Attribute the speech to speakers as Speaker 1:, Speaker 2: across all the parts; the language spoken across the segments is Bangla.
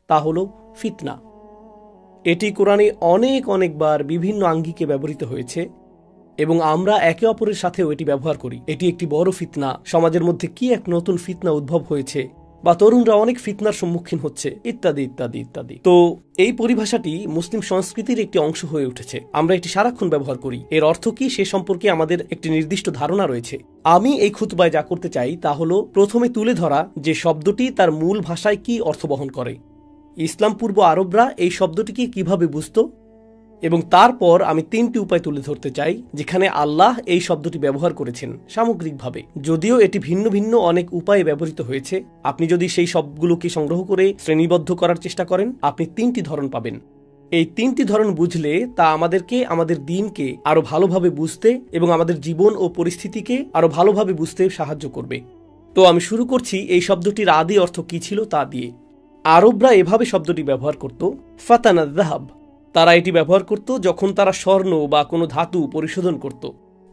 Speaker 1: তা হলো ফিতনা। এটি কোরআনে অনেকবার বিভিন্ন আঙ্গিকে ব্যবহৃত হয়েছে এবং আমরা একে অপরের সাথেও এটি ব্যবহার করি। এটি একটি বড় ফিতনা, সমাজের মধ্যে কি এক নতুন ফিতনা উদ্ভব হয়েছে, বা তরুণরা অনেক ফিতনার সম্মুখীন হচ্ছে, ইত্যাদি ইত্যাদি ইত্যাদি। তো এই পরিভাষাটি মুসলিম সংস্কৃতির একটি অংশ হয়ে উঠেছে। আমরা এটি সারাক্ষণ ব্যবহার করি। এর অর্থ কি সে সম্পর্কে আমাদের একটি নির্দিষ্ট ধারণা রয়েছে। আমি এই খুতবায় যা করতে চাই তা হলো প্রথমে তুলে ধরা যে শব্দটি তার মূল ভাষায় কি অর্থ বহন করে, ইসলাম পূর্ব আরবরা এই শব্দটিকে কিভাবে বুঝত, এবং তারপর আমি 3টি উপায় তুলে ধরতে চাই যেখানে আল্লাহ এই শব্দটি ব্যবহার করেছেন সামগ্রিকভাবে। যদিও এটি ভিন্ন ভিন্ন অনেক উপায়ে ব্যবহৃত হয়েছে, আপনি যদি সেই সবগুলোকে সংগ্রহ করে শ্রেণীবদ্ধ করার চেষ্টা করেন আপনি 3টি ধরন পাবেন। এই 3টি ধরন বুঝলে তা আমাদেরকে আমাদের দ্বীনকে আরো ভালোভাবে বুঝতে এবং আমাদের জীবন ও পরিস্থিতিকে আরো ভালোভাবে বুঝতে সাহায্য করবে। তো আমি শুরু করছি এই শব্দটির আদি অর্থ কি ছিল তা দিয়ে। আরবরা এভাবে শব্দটি ব্যবহার করত, ফাতানা যাহাব। তারা এটি ব্যবহার করত যখন তারা স্বর্ণ বা কোনো ধাতু পরিশোধন করত,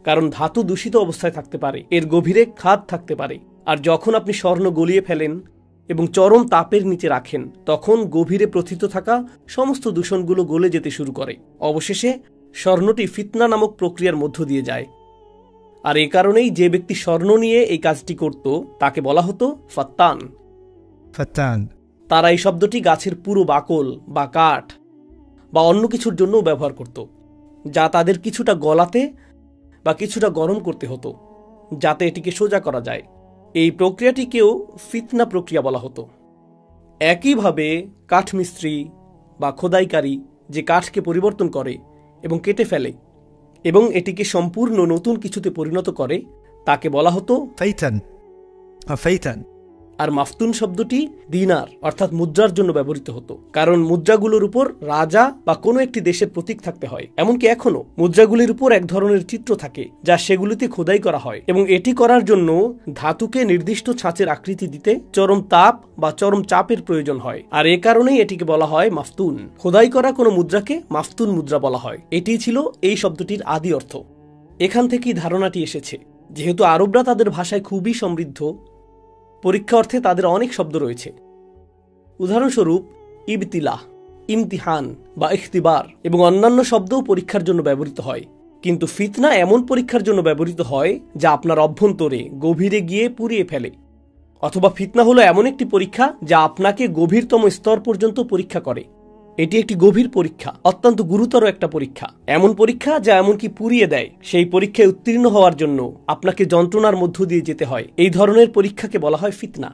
Speaker 1: কারণ ধাতু দূষিত অবস্থায় থাকতে পারে, এর গভীরে খাদ থাকতে পারে। আর যখন আপনি স্বর্ণ গলিয়ে ফেলেন এবং চরম তাপের নিচে রাখেন তখন গভীরে প্রথিত থাকা সমস্ত দূষণগুলো গলে যেতে শুরু করে। অবশেষে স্বর্ণটি ফিতনা নামক প্রক্রিয়ার মধ্য দিয়ে যায়। আর এ কারণেই যে ব্যক্তি স্বর্ণ নিয়ে এই কাজটি করত তাকে বলা হতো ফাত্তান। তারা এই শব্দটি গাছের পুরো বাকল বা কাঠ বা অন্য কিছুর জন্যও ব্যবহার করত, যা তাদের কিছুটা গলাতে বা কিছুটা গরম করতে হতো যাতে এটিকে সোজা করা যায়। এই প্রক্রিয়াটিকেও ফিতনা প্রক্রিয়া বলা হতো। একইভাবে কাঠমিস্ত্রি বা খোদাইকারী যে কাঠকে পরিবর্তন করে এবং কেটে ফেলে এবং এটিকে সম্পূর্ণ নতুন কিছুতে পরিণত করে তাকে বলা হতো ফাইতান। আর মাফতুন শব্দটি দিনার অর্থাৎ মুদ্রার জন্য ব্যবহৃত হতো, কারণ মুদ্রাগুলোর উপর রাজা বা কোনো একটি দেশের প্রতীক থাকতে হয়। এমনকি এখনো মুদ্রাগুলির উপর এক ধরনের চিত্র থাকে যা সেগুলিতে খোদাই করা হয়, এবং এটি করার জন্য ধাতুকে নির্দিষ্ট ছাঁচের আকৃতি দিতে চরম তাপ বা চরম চাপের প্রয়োজন হয়। আর এ কারণেই এটিকে বলা হয় মাফতুন। খোদাই করা কোনো মুদ্রাকে মাফতুন মুদ্রা বলা হয়। এটি ছিল এই শব্দটির আদি অর্থ। এখান থেকেই ধারণাটি এসেছে। যেহেতু আরবরা তাদের ভাষায় খুবই সমৃদ্ধ, পরীক্ষা অর্থে তাদের অনেক শব্দ রয়েছে। উদাহরণস্বরূপ ইবতিলাহ, ইমতিহান বা ইখতিবার এবং অন্যান্য শব্দও পরীক্ষার জন্য ব্যবহৃত হয়। কিন্তু ফিতনা এমন পরীক্ষার জন্য ব্যবহৃত হয় যা আপনার অভ্যন্তরে গভীরে গিয়ে পুড়িয়ে ফেলে। অথবা ফিতনা হলো এমন একটি পরীক্ষা যা আপনাকে গভীরতম স্তর পর্যন্ত পরীক্ষা করে। এটি একটি গভীর পরীক্ষা, অত্যন্ত গুরুতর একটা পরীক্ষা, এমন পরীক্ষা যা এমনকি পুড়িয়ে দেয়। সেই পরীক্ষায় উত্তীর্ণ হওয়ার জন্য আপনাকে যন্ত্রণার মধ্য দিয়ে যেতে হয়। এই ধরনের পরীক্ষাকে বলা হয় ফিতনা।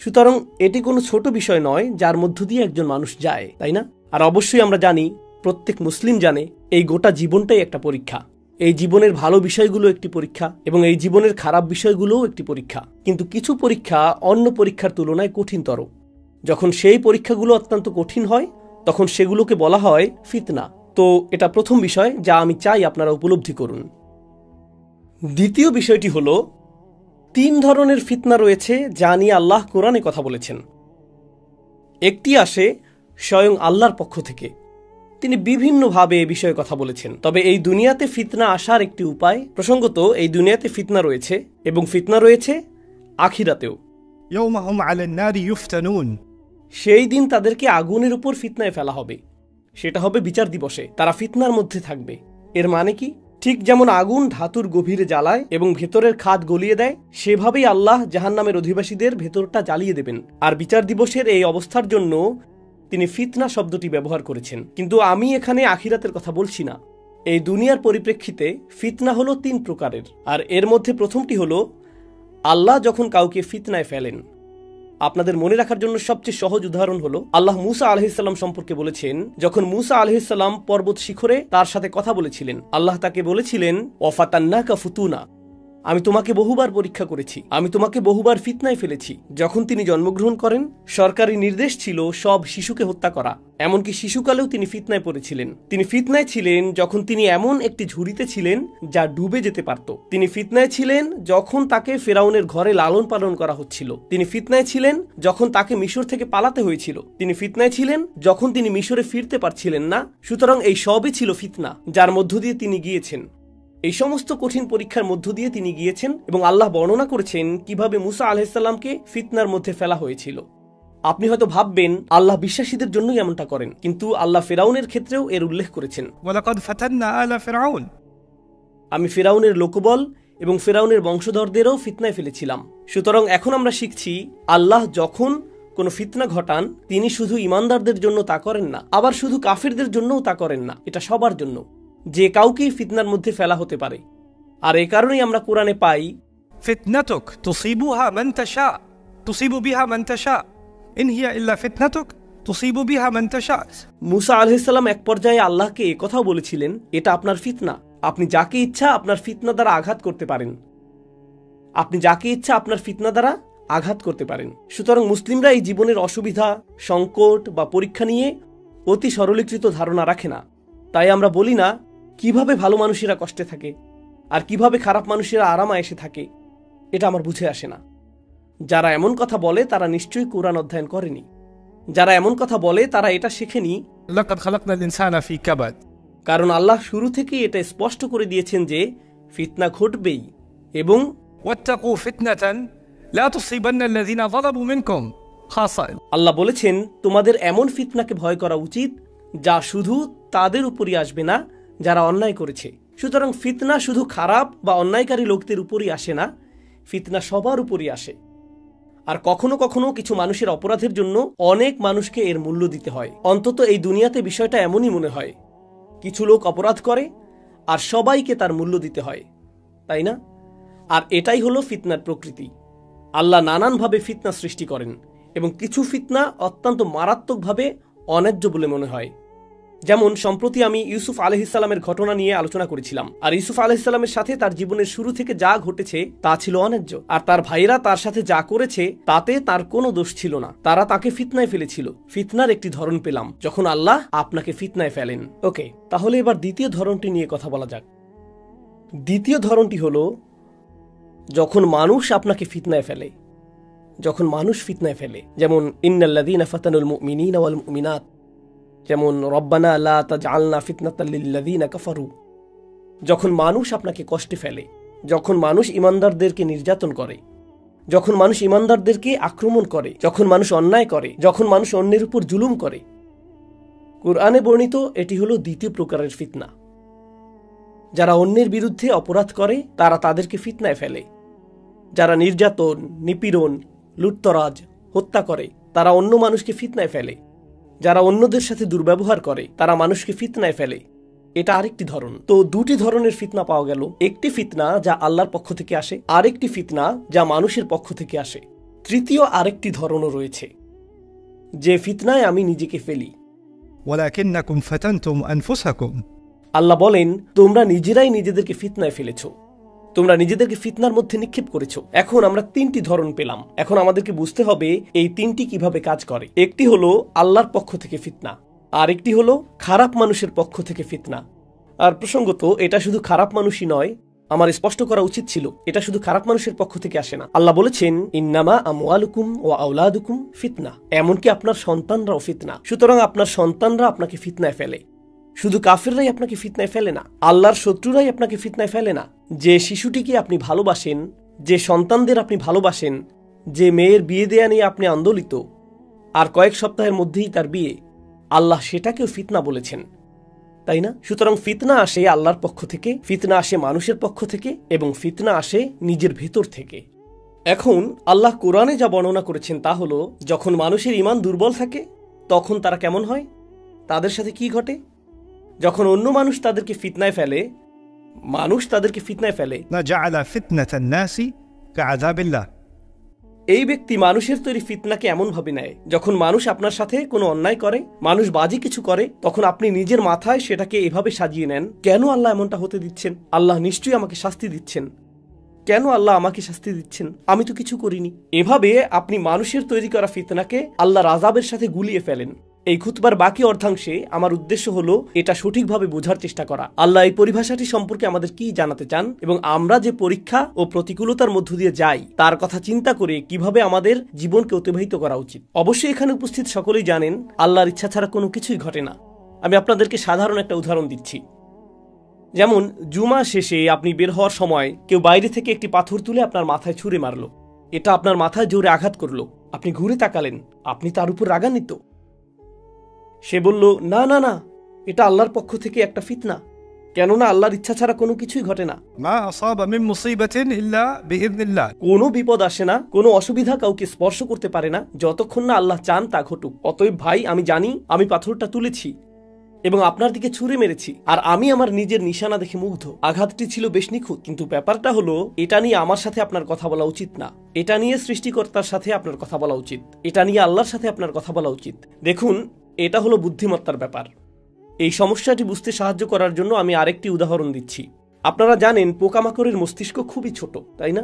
Speaker 1: সুতরাং এটি কোনো ছোট বিষয় নয় যার মধ্য দিয়ে একজন মানুষ যায়, তাই না? আর অবশ্যই আমরা জানি, প্রত্যেক মুসলিম জানে, এই গোটা জীবনটাই একটা পরীক্ষা। এই জীবনের ভালো বিষয়গুলো একটি পরীক্ষা এবং এই জীবনের খারাপ বিষয়গুলোও একটি পরীক্ষা। কিন্তু কিছু পরীক্ষা অন্য পরীক্ষার তুলনায় কঠিনতর। যখন সেই পরীক্ষাগুলো অত্যন্ত কঠিন হয় তখন সেগুলোকে বলা হয় ফিতনা। তো এটা প্রথম বিষয় যা আমি চাই আপনারা উপলব্ধি করুন। দ্বিতীয় বিষয়টি হলো 3 ধরনের ফিতনা রয়েছে যা নিয়ে আল্লাহ কোরআনে কথা বলেছেন। একটি আসে স্বয়ং আল্লাহর পক্ষ থেকে, তিনি বিভিন্নভাবে এ বিষয়ে কথা বলেছেন। তবে এই দুনিয়াতে ফিতনা আসার একটি উপায়, প্রসঙ্গত এই দুনিয়াতে ফিতনা রয়েছে এবং ফিতনা রয়েছে আখিরাতেও।
Speaker 2: ইয়াউমাহুম আলান নারি ইফতানুন,
Speaker 1: সেই দিন তাদেরকে আগুনের উপর ফিতনায় ফেলা হবে। সেটা হবে বিচার দিবসে। তারা ফিতনার মধ্যে থাকবে। এর মানে কি? ঠিক যেমন আগুন ধাতুর গভীরে জ্বালায় এবং ভেতরের খাদ গলিয়ে দেয়, সেভাবেই আল্লাহ জাহান্নামের অধিবাসীদের ভেতরটা জ্বালিয়ে দেবেন। আর বিচার দিবসের এই অবস্থার জন্য তিনি ফিতনা শব্দটি ব্যবহার করেছেন। কিন্তু আমি এখানে আখিরাতের কথা বলছি না। এই দুনিয়ার পরিপ্রেক্ষিতে ফিতনা হলো 3 প্রকারের। আর এর মধ্যে প্রথমটি হলো আল্লাহ যখন কাউকে ফিতনায় ফেলেন। আপনাদের মনে রাখার জন্য সবচেয়ে সহজ উদাহরণ হলো আল্লাহ মুসা আলাইহিসসালাম সম্পর্কে বলেছেন, যখন মুসা আলাইহিসসালাম পর্বত শিখরে তার সাথে কথা বলেছিলেন, আল্লাহ তাকে বলেছিলেন, ওয়াফাতান্নাকা ফুতুনা, আমি তোমাকে বহুবার পরীক্ষা করেছি, আমি তোমাকে বহুবার ফিতনায় ফেলেছি। যখন তিনি জন্মগ্রহণ করেন সরকারি নির্দেশ ছিল সব শিশুকে হত্যা করা। এমনকি শিশুকালেও তিনি ফিতনায় পড়েছিলেন। তিনি ফিতনায় ছিলেন যখন তিনি এমন একটি ঝুড়িতে ছিলেন যা ডুবে যেতে পারত। তিনি ফিতনায় ছিলেন যখন তাকে ফেরাউনের ঘরে লালন পালন করা হচ্ছিল। তিনি ফিতনায় ছিলেন যখন তাকে মিশর থেকে পালাতে হয়েছিল। তিনি ফিতনায় ছিলেন যখন তিনি মিশরে ফিরতে পারছিলেন না। সুতরাং এই সবই ছিল ফিতনা যার মধ্য দিয়ে তিনি গিয়েছেন। এই সমস্ত কঠিন পরীক্ষার মধ্য দিয়ে তিনি গিয়েছেন এবং আল্লাহ বর্ণনা করেছেন কিভাবে মুসা আলাইহিসসালামকে ফিতনার মধ্যে ফেলা হয়েছিল। আপনি হয়তো ভাববেন আল্লাহ বিশ্বাসীদের জন্যই এমনটা করেন, কিন্তু আল্লাহ ফেরাউনের ক্ষেত্রেও এর উল্লেখ করেছেন।
Speaker 2: ولقد فتنا آل فرعون
Speaker 1: আমি ফেরাউনের লোকবল এবং ফেরাউনের বংশধরদেরও ফিতনায় ফেলেছিলাম। সুতরাং এখন আমরা শিখছি আল্লাহ যখন কোনো ফিতনা ঘটান তিনি শুধু ইমানদারদের জন্য তা করেন না, আবার শুধু কাফিরদের জন্যও তা করেন না, এটা সবার জন্য, যে কাউকেই ফিতনার মধ্যে ফেলা হতে পারে। আর এই কারণেই আমরা কোরআনে পাই
Speaker 2: فتنتك تصيبها من تشاء تصيب بها من تشاء إن هي إلا فتنتك تصيب بها من تشاء।
Speaker 1: মুসা আলাইহিস সালাম এক পর্যায়ে আল্লাহকে এই কথাও বলেছিলেন, এটা আপনার ফিতনা, আপনি যাকে ইচ্ছা আপনার ফিতনা দ্বারা আঘাত করতে পারেন, আপনি যাকে ইচ্ছা আপনার ফিতনা দ্বারা আঘাত করতে পারেন। সুতরাং মুসলিমরা এই জীবনের অসুবিধা, সংকট বা পরীক্ষা নিয়ে অতি সরলীকৃত ধারণা রাখে না। তাই আমরা বলি না কিভাবে ভালো মানুষেরা কষ্টে থাকে আর কিভাবে খারাপ মানুষেরা আরামে এসে থাকে, এটা আমার বুঝে আসে না। যারা এমন কথা বলে তারা নিশ্চয়ই কোরআন অধ্যয়ন করেনি, যারা এমন কথা বলে তারা এটা শেখেনি।
Speaker 2: لقد خلقنا الإنسان في كبد।
Speaker 1: কারণ আল্লাহ শুরু থেকেই এটা স্পষ্ট করে দিয়েছেন যে ফিতনা ঘটবেই, এবং
Speaker 2: واتقوا فتنة لا تصيبن الذين ظلموا منكم خاصة।
Speaker 1: আল্লাহ বলেছেন তোমাদের এমন ফিতনাকে ভয় করা উচিত যা শুধু তাদের উপরই আসবে না যারা অন্যায় করেছে। সুতরাং ফিতনা শুধু খারাপ বা অন্যায়কারী লোকদের উপরই আসে না, ফিতনা সবার উপরই আসে। আর কখনো কখনো কিছু মানুষের অপরাধের জন্য অনেক মানুষকে এর মূল্য দিতে হয়। অন্তত এই দুনিয়াতে বিষয়টা এমনই মনে হয়, কিছু লোক অপরাধ করে আর সবাইকে তার মূল্য দিতে হয়, তাই না? আর এটাই হলো ফিতনার প্রকৃতি। আল্লাহ নানানভাবে ফিতনা সৃষ্টি করেন এবং কিছু ফিতনা অত্যন্ত মারাত্মকভাবে অন্যায্য বলে মনে হয়। যেমন সম্প্রতি আমি ইউসুফ আলাইহিস সালামের ঘটনা নিয়ে আলোচনা করেছিলাম, আর ইউসুফ আলাইহিস সালামের সাথে তার জীবনের শুরু থেকে যা ঘটেছে তা ছিল অন্যায্য, আর তার ভাইরা তার সাথে যা করেছে তাতে তার কোনো দোষ ছিল না, তারা তাকে ফিতনায় ফেলেছিল। ফিতনার একটি ধরন পেলাম যখন আল্লাহ আপনাকে ফিতনায় ফেলেন। ওকে, তাহলে এবার দ্বিতীয় ধরনটি নিয়ে কথা বলা যাক। দ্বিতীয় ধরনটি হলো যখন মানুষ আপনাকে ফিতনায় ফেলে, যখন মানুষ ফিতনায় ফেলে। যেমন ইন্নাল্লাযীনা ফাতানুল মুমিনিনা ওয়াল মুমিনাত, যেমন রব্বানা লা তাজআলনা ফিতনাতাল লিল্লাযীনা কাফারু। যখন মানুষ আপনাকে কষ্টে ফেলে, যখন মানুষ ইমানদারদেরকে নির্যাতন করে, যখন মানুষ ইমানদারদেরকে আক্রমণ করে, যখন মানুষ অন্যায় করে, যখন মানুষ অন্যের উপর জুলুম করে, কুরআনে বর্ণিত এটি হলো দ্বিতীয় প্রকারের ফিতনা। যারা অন্যের বিরুদ্ধে অপরাধ করে তারা তাদেরকে ফিতনায় ফেলে। যারা নির্যাতন, নিপীড়ন, লুটতরাজ, হত্যা করে তারা অন্য মানুষকে ফিতনায় ফেলে। যারা অন্যদের সাথে দুর্ব্যবহার করে তারা মানুষকে ফিতনায় ফেলে। এটা আরেকটি ধরন। তো দুটি ধরনের ফিতনা পাওয়া গেল, একটি ফিতনা যা আল্লাহর পক্ষ থেকে আসে, আরেকটি ফিতনা যা মানুষের পক্ষ থেকে আসে। তৃতীয় আরেকটি ধরনও রয়েছে, যে ফিতনায় আমি নিজেকে ফেলি।
Speaker 2: ولكنكم فتنتم أنفسكم।
Speaker 1: আল্লাহ বলেন তোমরা নিজেরাই নিজেদেরকে ফিতনায় ফেলেছো, তোমরা নিজেদেরকে ফিতনার মধ্যে নিক্ষেপ করেছো। এখন আমরা তিনটি ধরন পেলাম। এখন আমাদেরকে বুঝতে হবে এই তিনটি কিভাবে কাজ করে। একটি হলো আল্লাহর পক্ষ থেকে ফিতনা, আর একটি হলো খারাপ মানুষের পক্ষ থেকে ফিতনা। আর প্রসঙ্গত এটা শুধু খারাপ মানুষই নয়, আমার স্পষ্ট করা উচিত ছিল এটা শুধু খারাপ মানুষের পক্ষ থেকে আসে না। আল্লাহ বলেছেন ইন্নামা আমওয়ালুকুম ওয়া আওলাদুকুম ফিতনা, এমনকি আপনার সন্তানরাও ফিতনা। সুতরাং আপনার সন্তানরা আপনাকে ফিতনায় ফেলে। শুধু কাফেররাই আপনাকে ফিতনায় ফেলে না, আল্লাহর শত্রুরাই আপনাকে ফিতনায় ফেলে না। যে শিশুটিকে আপনি ভালোবাসেন, যে সন্তানদের আপনি ভালোবাসেন, যে মেয়ের বিয়ে দেয়া নিয়ে আপনি আন্দোলিত, আর কয়েক সপ্তাহের মধ্যেই তার বিয়ে, আল্লাহ সেটাকেও ফিতনা বলেছেন, তাই না? সুতরাং ফিতনা আসে আল্লাহর পক্ষ থেকে, ফিতনা আসে মানুষের পক্ষ থেকে, এবং ফিতনা আসে নিজের ভেতর থেকে। এখন আল্লাহ কোরআনে যা বর্ণনা করেছেন তা হলো যখন মানুষের ঈমান দুর্বল থাকে তখন তারা কেমন হয়, তাদের সাথে কি ঘটে। যখন অন্য মানুষ তাদেরকে ফিতনায় ফেলে, মানুষ তাদেরকে ফিতনায় ফেলে,
Speaker 2: جعل فتنة الناس كعذاب الله।
Speaker 1: এই ব্যক্তি মানুষের তৈরি ফিতনাকে এমন ভাবে নেয়, যখন মানুষ আপনার সাথে কোনো অন্যায় করে, মানুষ বাজে কিছু করে, তখন আপনি নিজের মাথায় সেটাকে এভাবে সাজিয়ে নেন, কেন আল্লাহ এমনটা হতে দিচ্ছেন? আল্লাহ নিশ্চয়ই আমাকে শাস্তি দিচ্ছেন। কেন আল্লাহ আমাকে শাস্তি দিচ্ছেন? আমি তো কিছু করিনি। এভাবে আপনি মানুষের তৈরি করা ফিতনাকে আল্লাহর আযাবের সাথে গুলিয়ে ফেলেন। এই খুতবার বাকি অর্ধাংশে আমার উদ্দেশ্য হলো এটা সঠিকভাবে বোঝার চেষ্টা করা। আল্লাহ এই পরিভাষাটি সম্পর্কে আমাদের কি জানাতে চান, এবং আমরা যে পরীক্ষা ও প্রতিকূলতার মধ্য দিয়ে যাই তার কথা চিন্তা করে কিভাবে আমাদের জীবনকে অতিবাহিত করা উচিত। অবশ্যই এখানে উপস্থিত সকলেই জানেন আল্লাহর ইচ্ছা ছাড়া কোনো কিছুই ঘটে না। আমি আপনাদেরকে সাধারণ একটা উদাহরণ দিচ্ছি। যেমন জুমা শেষে আপনি বের হওয়ার সময় কেউ বাইরে থেকে একটি পাথর তুলে আপনার মাথায় ছুঁড়ে মারলো, এটা আপনার মাথায় জোরে আঘাত করলো, আপনি ঘুরে তাকালেন, আপনি তার উপর রাগান্বিত। সে বলল, না না না, এটা আল্লাহর পক্ষ থেকে একটা ফিতনা, কেননা আল্লাহর ইচ্ছা ছাড়া কোনো কিছুই ঘটে না।
Speaker 2: ما أصاب من مصيبة إلا بإذن الله।
Speaker 1: কোনো বিপদ আসে না, কোনো অসুবিধা কাউকে স্পর্শ করতে পারে না যতক্ষণ না আল্লাহ চান তা ঘটুক। অতএব ভাই, আমি জানি আমি পাথরটা তুলেছি এবং আপনার দিকে ছুঁড়ে মেরেছি, আর আমি আমার নিজের নিশানা দেখে মুগ্ধ। আঘাতটি ছিল বেশ নিখুঁত, কিন্তু ব্যাপারটা হলো এটা নিয়ে আমার সাথে আপনার কথা বলা উচিত না। এটা নিয়ে সৃষ্টিকর্তার সাথে আপনার কথা বলা উচিত, এটা নিয়ে আল্লাহর সাথে আপনার কথা বলা উচিত। দেখুন, এটা হলো বুদ্ধিমত্তার ব্যাপার। এই সমস্যাটি বুঝতে সাহায্য করার জন্য আমি আরেকটি উদাহরণ দিচ্ছি। আপনারা জানেন পোকামাকড়ের মস্তিষ্ক খুবই ছোট, তাই না?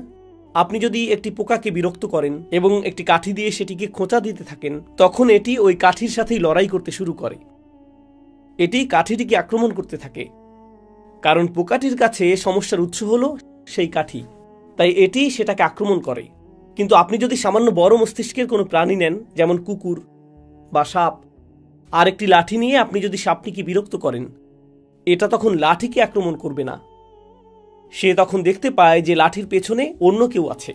Speaker 1: আপনি যদি একটি পোকাকে বিরক্ত করেন এবং একটি কাঠি দিয়ে সেটিকে খোঁচা দিতে থাকেন, তখন এটি ওই কাঠির সাথেই লড়াই করতে শুরু করে। এটি কাঠিটিকে আক্রমণ করতে থাকে, কারণ পোকাটির কাছে সমস্যার উৎস হলো সেই কাঠি, তাই এটি সেটাকে আক্রমণ করে। কিন্তু আপনি যদি সামান্য বড় মস্তিষ্কের কোনো প্রাণী নেন, যেমন কুকুর বা সাপ, আর একটি লাঠি নিয়ে আপনি যদি সাপটিকে বিরক্ত করেন, এটা তখন লাঠিকে আক্রমণ করবে না। সে তখন দেখতে পায় যে লাঠির পেছনে অন্য কেউ আছে,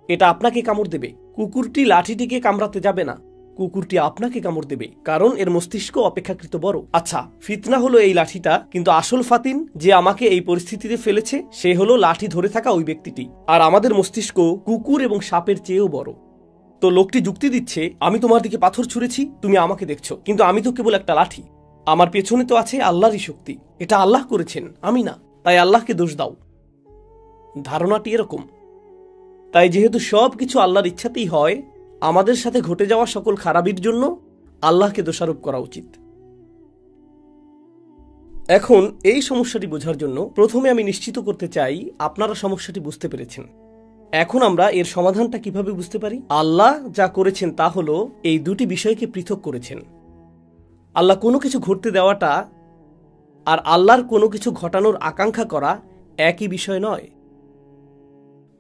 Speaker 1: এটা আপনাকে কামড় দেবে। কুকুরটি লাঠিটিকে কামড়াতে যাবে না, কুকুরটি আপনাকে কামড় দেবে, কারণ এর মস্তিষ্ক অপেক্ষাকৃত বড়। আচ্ছা, ফিতনা হলো এই লাঠিটা, কিন্তু আসল ফাতিন যে আমাকে এই পরিস্থিতিতে ফেলেছে সে হলো লাঠি ধরে থাকা ওই ব্যক্তিটি। আর আমাদের মস্তিষ্ক কুকুর এবং সাপের চেয়েও বড়। তো লোকটি যুক্তি দিচ্ছে, আমি তোমার দিকে পাথর ছুঁড়েছি, তুমি আমাকে দেখছো, কিন্তু আমি তো কেবল একটা লাঠি, আমার পেছনে তো আছে আল্লাহরই শক্তি, এটা আল্লাহ করেছেন, আমি না, তাই আল্লাহকে দোষ দাও। ধারণাটি এরকম। তাই যেহেতু সব কিছু আল্লাহর ইচ্ছাতেই হয়, আমাদের সাথে ঘটে যাওয়া সকল খারাপির জন্য আল্লাহকে দোষারোপ করা উচিত। এখন এই সমস্যাটি বোঝার জন্য প্রথমে আমি নিশ্চিত করতে চাই আপনারা সমস্যাটি বুঝতে পেরেছেন। এখন আমরা এর সমাধানটা কিভাবে বুঝতে পারি? আল্লাহ যা করেছেন তা হলো এই দুটি বিষয়কে পৃথক করেছেন। আল্লাহ কোনো কিছু ঘটতে দেওয়াটা আর আল্লাহর কোনো কিছু ঘটানোর আকাঙ্ক্ষা করা একই বিষয় নয়।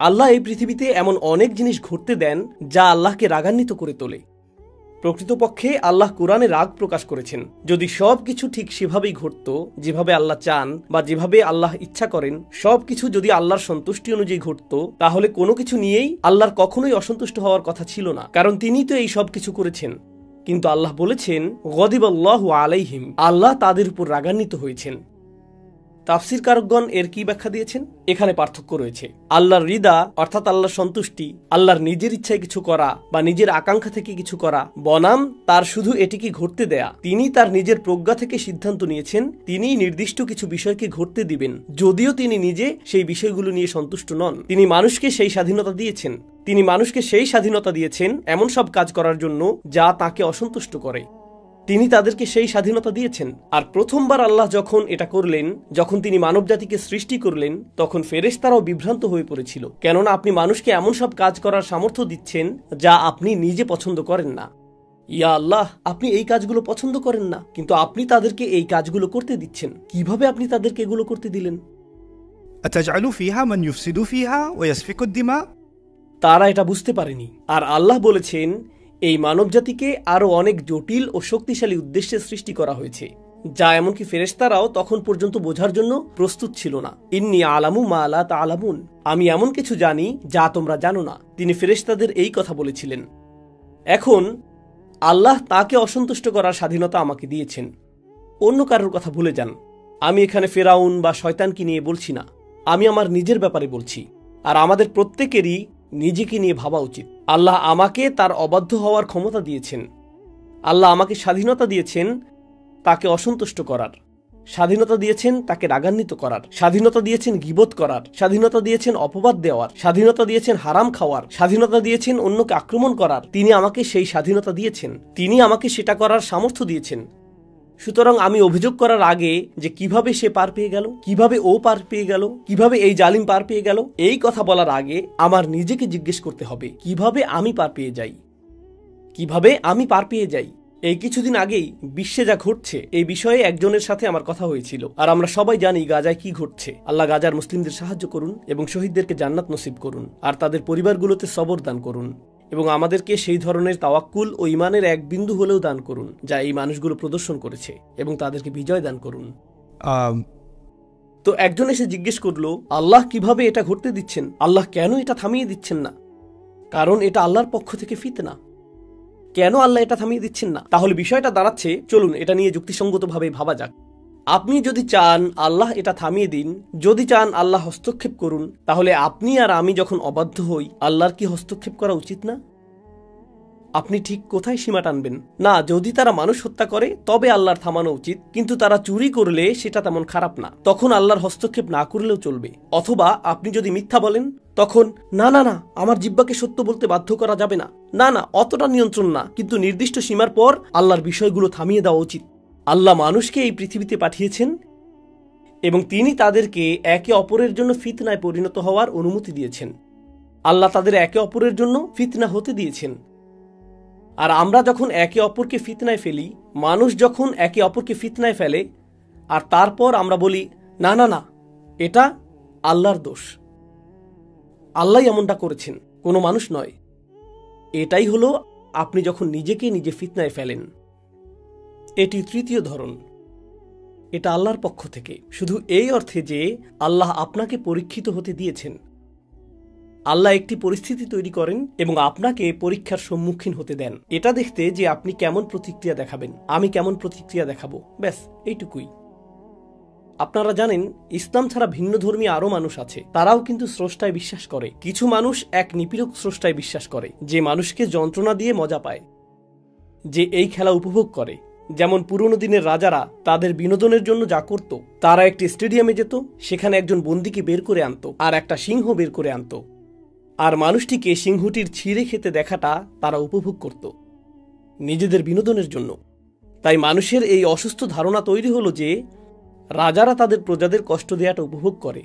Speaker 1: আল্লাহ এই পৃথিবীতে এমন অনেক জিনিস ঘটতে দেন যা আল্লাহকে রাগান্বিত করে তোলে। প্রকৃতপক্ষে আল্লাহ কোরআনে রাগ প্রকাশ করেছেন। যদি সব কিছু ঠিক সেভাবেই ঘটত যেভাবে আল্লাহ চান বা যেভাবে আল্লাহ ইচ্ছা করেন, সব কিছু যদি আল্লাহর সন্তুষ্টি অনুযায়ী ঘটত, তাহলে কোনো কিছু নিয়েই আল্লাহর কখনোই অসন্তুষ্ট হওয়ার কথা ছিল না, কারণ তিনিই তো এই সব কিছু করেছেন। কিন্তু আল্লাহ বলেছেন, গদিবাল্লাহু আলাইহিম, আল্লাহ তাদের উপর রাগান্বিত হয়েছেন। তাফসীরকারকগণ এর কি ব্যাখ্যা দিয়েছেন? এখানে পার্থক্য রয়েছে। আল্লাহর রিদা অর্থাৎ আল্লাহর সন্তুষ্টি, আল্লাহর নিজের ইচ্ছায় কিছু করা বা নিজের আকাঙ্ক্ষা থেকে কিছু করা, বনাম তার শুধু এটিকে ঘটতে দেয়া। তিনি তার নিজের প্রজ্ঞা থেকে সিদ্ধান্ত নিয়েছেন, তিনি নির্দিষ্ট কিছু বিষয়কে ঘটতে দিবেন, যদিও তিনি নিজে সেই বিষয়গুলো নিয়ে সন্তুষ্ট নন। তিনি মানুষকে সেই স্বাধীনতা দিয়েছেন। তিনি মানুষকে সেই স্বাধীনতা দিয়েছেন এমন সব কাজ করার জন্য যা তাকে অসন্তুষ্ট করে। তিনি তাদেরকে সেই স্বাধীনতা দিয়েছেন। আর প্রথমবার আল্লাহ যখন এটা করলেন, যখন তিনি মানব জাতিকে সৃষ্টি করলেন, তখন ফেরেশতারাও বিভ্রান্ত হয়ে পড়েছিল, কেননা আপনি মানুষকে এমন সব কাজ করার সামর্থ্য দিচ্ছেন যা আপনি নিজে পছন্দ করেন না। ইয়া আল্লাহ, আপনি এই কাজগুলো পছন্দ করেন না, কিন্তু আপনি তাদেরকে এই কাজগুলো করতে দিচ্ছেন। কিভাবে আপনি তাদেরকে এগুলো করতে দিলেন?
Speaker 2: أتجعل فيها من يفسد فيها ويسفك الدماء؟
Speaker 1: তারা এটা বুঝতে পারেনি। আর আল্লাহ বলেছেন, এই মানবজাতিকে আরো অনেক জটিল ও শক্তিশালী উদ্দেশ্যে সৃষ্টি করা হয়েছে, যা এমনকি ফেরেশতারাও তখন পর্যন্ত বোঝার জন্য প্রস্তুত ছিল না। ইন্নী আলামু মা লা তা'লামুন, আমি এমন কিছু জানি যা তোমরা জানো না। তিনি ফেরেশতাদের এই কথা বলেছিলেন। এখন আল্লাহ তাকে অসন্তুষ্ট করার স্বাধীনতা আমাকে দিয়েছেন। অন্য কারোর কথা ভুলে যান। আমি এখানে ফেরাউন বা শয়তানকে নিয়ে বলছি না, আমি আমার নিজের ব্যাপারে বলছি। আর আমাদের প্রত্যেকেরই নিজেকে নিয়ে ভাবা উচিত। আল্লাহ আমাকে তার অবাধ্য হওয়ার ক্ষমতা দিয়েছেন। আল্লাহ আমাকে স্বাধীনতা দিয়েছেন তাকে অসন্তুষ্ট করার, স্বাধীনতা দিয়েছেন তাকে রাগান্বিত করার, স্বাধীনতা দিয়েছেন গীবত করার, স্বাধীনতা দিয়েছেন অপবাদ দেওয়ার, স্বাধীনতা দিয়েছেন হারাম খাওয়ার, স্বাধীনতা দিয়েছেন অন্যকে আক্রমণ করার। তিনি আমাকে সেই স্বাধীনতা দিয়েছেন, তিনি আমাকে সেটা করার সামর্থ্য দিয়েছেন। সুতরাং আমি অভিযোগ করার আগে যে কিভাবে সে পার পেয়ে গেল, কিভাবে ও পার পেয়ে গেল, কিভাবে এই জালিম পার পেয়ে গেল, এই কথা বলার আগে আমার নিজেকে জিজ্ঞেস করতে হবে, কিভাবে আমি পার পেয়ে যাই, কিভাবে আমি পার পেয়ে যাই। এই কিছুদিন আগেই বিশ্বে যা ঘটছে এই বিষয়ে একজনের সাথে আমার কথা হয়েছিল। আর আমরা সবাই জানি গাজায় কি ঘটছে। আল্লাহ গাজার মুসলিমদের সাহায্য করুন এবং শহীদদেরকে জান্নাত নসিব করুন, আর তাদের পরিবারগুলোতে সবর দান করুন, এবং আমাদেরকে সেই ধরনের তাওয়াক্কুল ও ঈমানের এক বিন্দু হলেও দান করুন যা এই মানুষগুলো প্রদর্শন করেছে, এবং তাদেরকে বিজয় দান করুন। তো একজন এসে জিজ্ঞেস করলো, আল্লাহ কিভাবে এটা ঘটতে দিচ্ছেন? আল্লাহ কেন এটা থামিয়ে দিচ্ছেন না? কারণ এটা আল্লাহর পক্ষ থেকে ফিতনা। কেন আল্লাহ এটা থামিয়ে দিচ্ছেন না? তাহলে বিষয়টা দাঁড়াচ্ছে, চলুন এটা নিয়ে যুক্তিসঙ্গতভাবে ভাবা যাক। আপনি যদি চান আল্লাহ এটা থামিয়ে দিন, যদি চান আল্লাহ হস্তক্ষেপ করুন, তাহলে আপনি আর আমি যখন অবাধ্য হই, আল্লাহর কি হস্তক্ষেপ করা উচিত না? আপনি ঠিক কোথায় সীমা টানবেন? না, যদি তারা মানুষ হত্যা করে তবে আল্লাহর থামানো উচিত, কিন্তু তারা চুরি করলে সেটা তেমন খারাপ না, তখন আল্লাহর হস্তক্ষেপ না করলেও চলবে। অথবা আপনি যদি মিথ্যা বলেন, তখন না না না, আমার জিহ্বাকে সত্য বলতে বাধ্য করা যাবে না, না না, অতটা নিয়ন্ত্রণ না, কিন্তু নির্দিষ্ট সীমার পর আল্লাহর বিষয়গুলো থামিয়ে দেওয়া উচিত। আল্লাহ মানুষকে এই পৃথিবীতে পাঠিয়েছেন এবং তিনি তাদেরকে একে অপরের জন্য ফিতনায় পরিণত হওয়ার অনুমতি দিয়েছেন। আল্লাহ তাদের একে অপরের জন্য ফিতনা হতে দিয়েছেন। আর আমরা যখন একে অপরকে ফিতনায় ফেলি, মানুষ যখন একে অপরকে ফিতনায় ফেলে, আর তারপর আমরা বলি না না না, এটা আল্লাহর দোষ, আল্লাহ এমনটা করেছেন, কোনো মানুষ নয়, এটাই হলো আপনি যখন নিজেকে নিজে ফিতনায় ফেলেন। এটি তৃতীয় ধরন। এটা আল্লাহর পক্ষ থেকে, শুধু এই অর্থে যে আল্লাহ আপনাকে পরীক্ষিত হতে দিয়েছেন। আল্লাহ একটি পরিস্থিতি তৈরি করেন এবং আপনাকে পরীক্ষার সম্মুখীন হতে দেন, এটা দেখতে যে আপনি কেমন প্রতিক্রিয়া দেখাবেন, আমি কেমন প্রতিক্রিয়া দেখাবো, ব্যাস এইটুকুই। আপনারা জানেন, ইসলাম ছাড়া ভিন্ন ধর্মী আরো মানুষ আছে, তারাও কিন্তু স্রষ্টায় বিশ্বাস করে। কিছু মানুষ এক নিপীড়ক স্রষ্টায় বিশ্বাস করে, যে মানুষকে যন্ত্রণা দিয়ে মজা পায়, যে এই খেলা উপভোগ করে। যেমন পুরনো দিনের রাজারা তাদের বিনোদনের জন্য যা করত, তারা একটি স্টেডিয়ামে যেত, সেখানে একজন বন্দীকে বের করে আনতো আর একটা সিংহ বের করে আনতো, আর মানুষটিকে সিংহটির ছিঁড়ে খেতে দেখাটা তারা উপভোগ করত নিজেদের বিনোদনের জন্য। তাই মানুষের এই অসুস্থ ধারণা তৈরি হলো যে রাজারা তাদের প্রজাদের কষ্ট দেওয়াটা উপভোগ করে।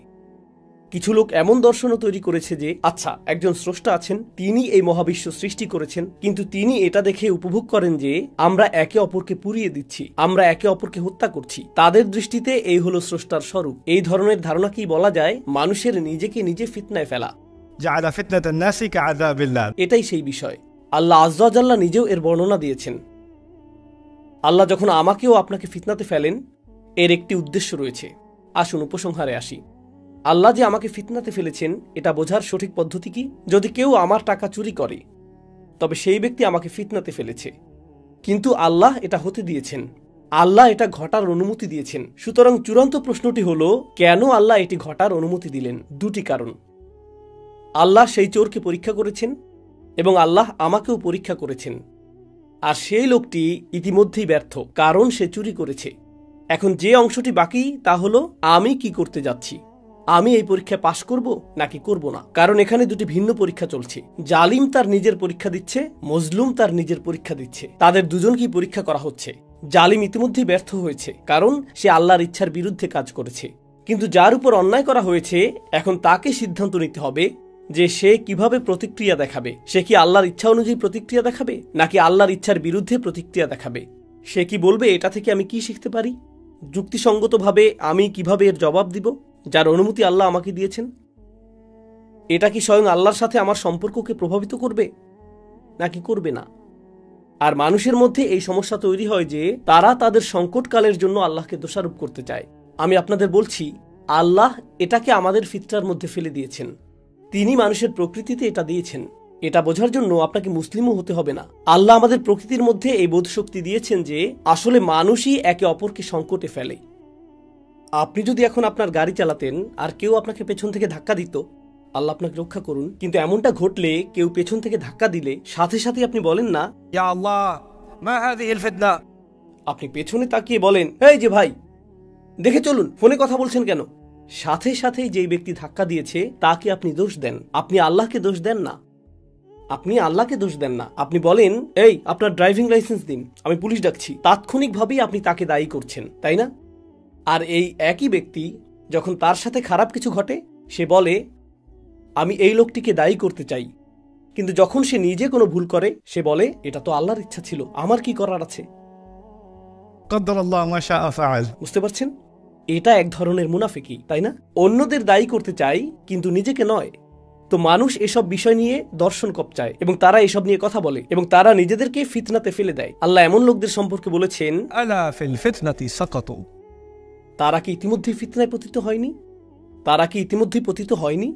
Speaker 1: কিছু লোক এমন দর্শনও তৈরি করেছে যে আচ্ছা, একজন স্রষ্টা আছেন, তিনি এই মহাবিশ্ব সৃষ্টি করেছেন, কিন্তু তিনি এটা দেখে উপভোগ করেন যে আমরা একে অপরকে পুড়িয়ে দিচ্ছি, আমরা একে অপরকে হত্যা করছি। তাদের দৃষ্টিতে এই হলো স্রষ্টার স্বরূপ। এই ধরনের ধারণাকেই বলা যায় মানুষের নিজেকে নিজে ফিতনায় ফেলা।
Speaker 2: জাআলা ফিতনাতান নাসি কাআযাবিল্লাহ।
Speaker 1: এটাই সেই বিষয়। আল্লাহ আযজা ওয়া জাল্লা নিজেও এর বর্ণনা দিয়েছেন। আল্লাহ যখন আমাকেও আপনাকে ফিতনাতে ফেলেন, এর একটি উদ্দেশ্য রয়েছে। আসুন উপসংহারে আসি। আল্লাহ যে আমাকে ফিতনাতে ফেলেছেন, এটা বোঝার সঠিক পদ্ধতি কি? যদি কেউ আমার টাকা চুরি করে, তবে সেই ব্যক্তি আমাকে ফিতনাতে ফেলেছে, কিন্তু আল্লাহ এটা হতে দিয়েছেন, আল্লাহ এটা ঘটার অনুমতি দিয়েছেন। সুতরাং চূড়ান্ত প্রশ্নটি হলো, কেন আল্লাহ এটি ঘটার অনুমতি দিলেন? দুটি কারণ। আল্লাহ সেই চোরকে পরীক্ষা করেছেন এবং আল্লাহ আমাকেও পরীক্ষা করেছেন। আর সেই লোকটি ইতিমধ্যেই ব্যর্থ, কারণ সে চুরি করেছে। এখন যে অংশটি বাকি তা হলো আমি কি করতে যাচ্ছি, আমি এই পরীক্ষায় পাশ করব নাকি করব না। কারণ এখানে দুটি ভিন্ন পরীক্ষা চলছে। জালিম তার নিজের পরীক্ষা দিচ্ছে, মজলুম তার নিজের পরীক্ষা দিচ্ছে। তাদের দুজনকেই পরীক্ষা করা হচ্ছে। জালিম ইতিমধ্যেই ব্যর্থ হয়েছে, কারণ সে আল্লাহর ইচ্ছার বিরুদ্ধে কাজ করেছে। কিন্তু যার উপর অন্যায় করা হয়েছে, এখন তাকে সিদ্ধান্ত নিতে হবে যে সে কিভাবে প্রতিক্রিয়া দেখাবে। সে কি আল্লাহর ইচ্ছা অনুযায়ী প্রতিক্রিয়া দেখাবে নাকি আল্লাহর ইচ্ছার বিরুদ্ধে প্রতিক্রিয়া দেখাবে? সে কি বলবে এটা থেকে আমি কি শিখতে পারি, যুক্তিসঙ্গতভাবে আমি কিভাবে এর জবাব দিব, যার অনুমতি আল্লাহ আমাকে দিয়েছেন? এটা কি স্বয়ং আল্লাহর সাথে আমার সম্পর্ককে প্রভাবিত করবে নাকি করবে না? আর মানুষের মধ্যে এই সমস্যা তৈরি হয় যে তারা তাদের সংকটকালের জন্য আল্লাহকে দোষারোপ করতে চায়। আমি আপনাদের বলছি, আল্লাহ এটাকে আমাদের ফিতরার মধ্যে ফেলে দিয়েছেন। তিনি মানুষের প্রকৃতিতে এটা দিয়েছেন। এটা বোঝার জন্য আপনাকে মুসলিমও হতে হবে না। আল্লাহ আমাদের প্রকৃতির মধ্যে এই বোধশক্তি দিয়েছেন যে আসলে মানুষই একে অপরকে সংকটে ফেলে। আপনি যদি এখন আপনার গাড়ি চালাতেন আর কেউ আপনাকে পেছন থেকে ধাক্কা দিত, আল্লাহ আপনাকে রক্ষা করুন, কিন্তু এমনটা ঘটলে কেউ পেছন থেকে ধাক্কা দিলে সাথে সাথে আপনি বলেন না
Speaker 2: ইয়া আল্লাহ মা হাযিহিল ফিতনা।
Speaker 1: আপনি পেছনে তাকিয়ে বলেন, এই যে ভাই, দেখে চলুন, ফোনে কথা বলছেন কেন? সাথে সাথে যেই ব্যক্তি ধাক্কা দিয়েছে তাকে আপনি দোষ দেন, আপনি আল্লাহকে দোষ দেন না। আপনি আল্লাহকে দোষ দেন না। আপনি বলেন, এই আপনার ড্রাইভিং লাইসেন্স দিন, আমি পুলিশ ডাকছি। তাৎক্ষণিকভাবেই আপনি তাকে দায়ী করছেন, তাই না? আর এই একই ব্যক্তি যখন তার সাথে খারাপ কিছু ঘটে, সে বলে আমি এই লোকটিকে দায়ী করতে চাই। কিন্তু যখন সে নিজে কোনো ভুল করে, সে বলে এটা তো আল্লাহর ইচ্ছা ছিল, আমার কি করার আছে?
Speaker 2: কদ্দারাল্লাহু মা শাআ ফাআল।
Speaker 1: বুঝতে পারছেন? এটা এক ধরনের মুনাফিকি, তাই না? অন্যদের দায়ী করতে চাই কিন্তু নিজেকে নয়। তো মানুষ এসব বিষয় নিয়ে দর্শন কপচায় এবং তারা এসব নিয়ে কথা বলে এবং তারা নিজেদেরকে ফিতনাতে ফেলে দেয়। আল্লাহ এমন লোকদের সম্পর্কে বলেছেন,
Speaker 2: আলা ফিল ফিতনাতি সাকাতু।
Speaker 1: তারা কি ইতিমধ্যেই ফিতনায় পতিত হয়নি? তারা কি ইতিমধ্যেই পতিত হয়নি?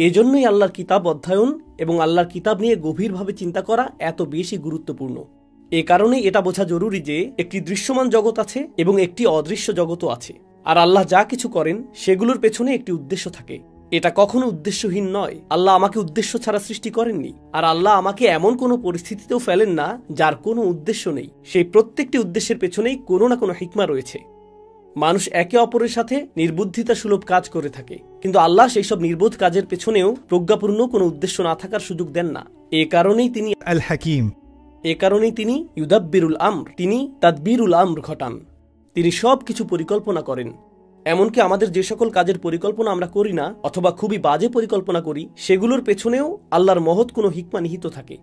Speaker 1: এজন্যই আল্লাহর কিতাব অধ্যয়ন এবং আল্লাহর কিতাব নিয়ে গভীরভাবে চিন্তা করা এত বেশি গুরুত্বপূর্ণ। এ কারণেই এটা বোঝা জরুরি যে একটি দৃশ্যমান জগৎ আছে এবং একটি অদৃশ্য জগৎও আছে, আর আল্লাহ যা কিছু করেন সেগুলোর পেছনে একটি উদ্দেশ্য থাকে। এটা কখনো উদ্দেশ্যহীন নয়। আল্লাহ আমাকে উদ্দেশ্য ছাড়া সৃষ্টি করেননি, আর আল্লাহ আমাকে এমন কোনো পরিস্থিতিতেও ফেলেন না যার কোনো উদ্দেশ্য নেই। সেই প্রত্যেকটি উদ্দেশ্যের পেছনেই কোনো না কোনো হিকমা রয়েছে। মানুষ একে অপরের সাথে নির্বুদ্ধিতা সুলভ কাজ করে থাকে, কিন্তু আল্লাহ সেই সব নির্বোধ কাজের পেছনেও প্রজ্ঞাপূর্ণ কোনো উদ্দেশ্য না থাকার সুযোগ দেন না। এ কারণেই তিনি ইউদাব্বিরুল আমর, তিনি তাদবিরুল আমর ঘটান। তিনি সব কিছু পরিকল্পনা করেন। এমনকি আমাদের যে সকল কাজের পরিকল্পনা আমরা করি না অথবা খুবই বাজে পরিকল্পনা করি, সেগুলোর পেছনেও আল্লাহর মহৎ কোনো হিকমা নিহিত থাকে।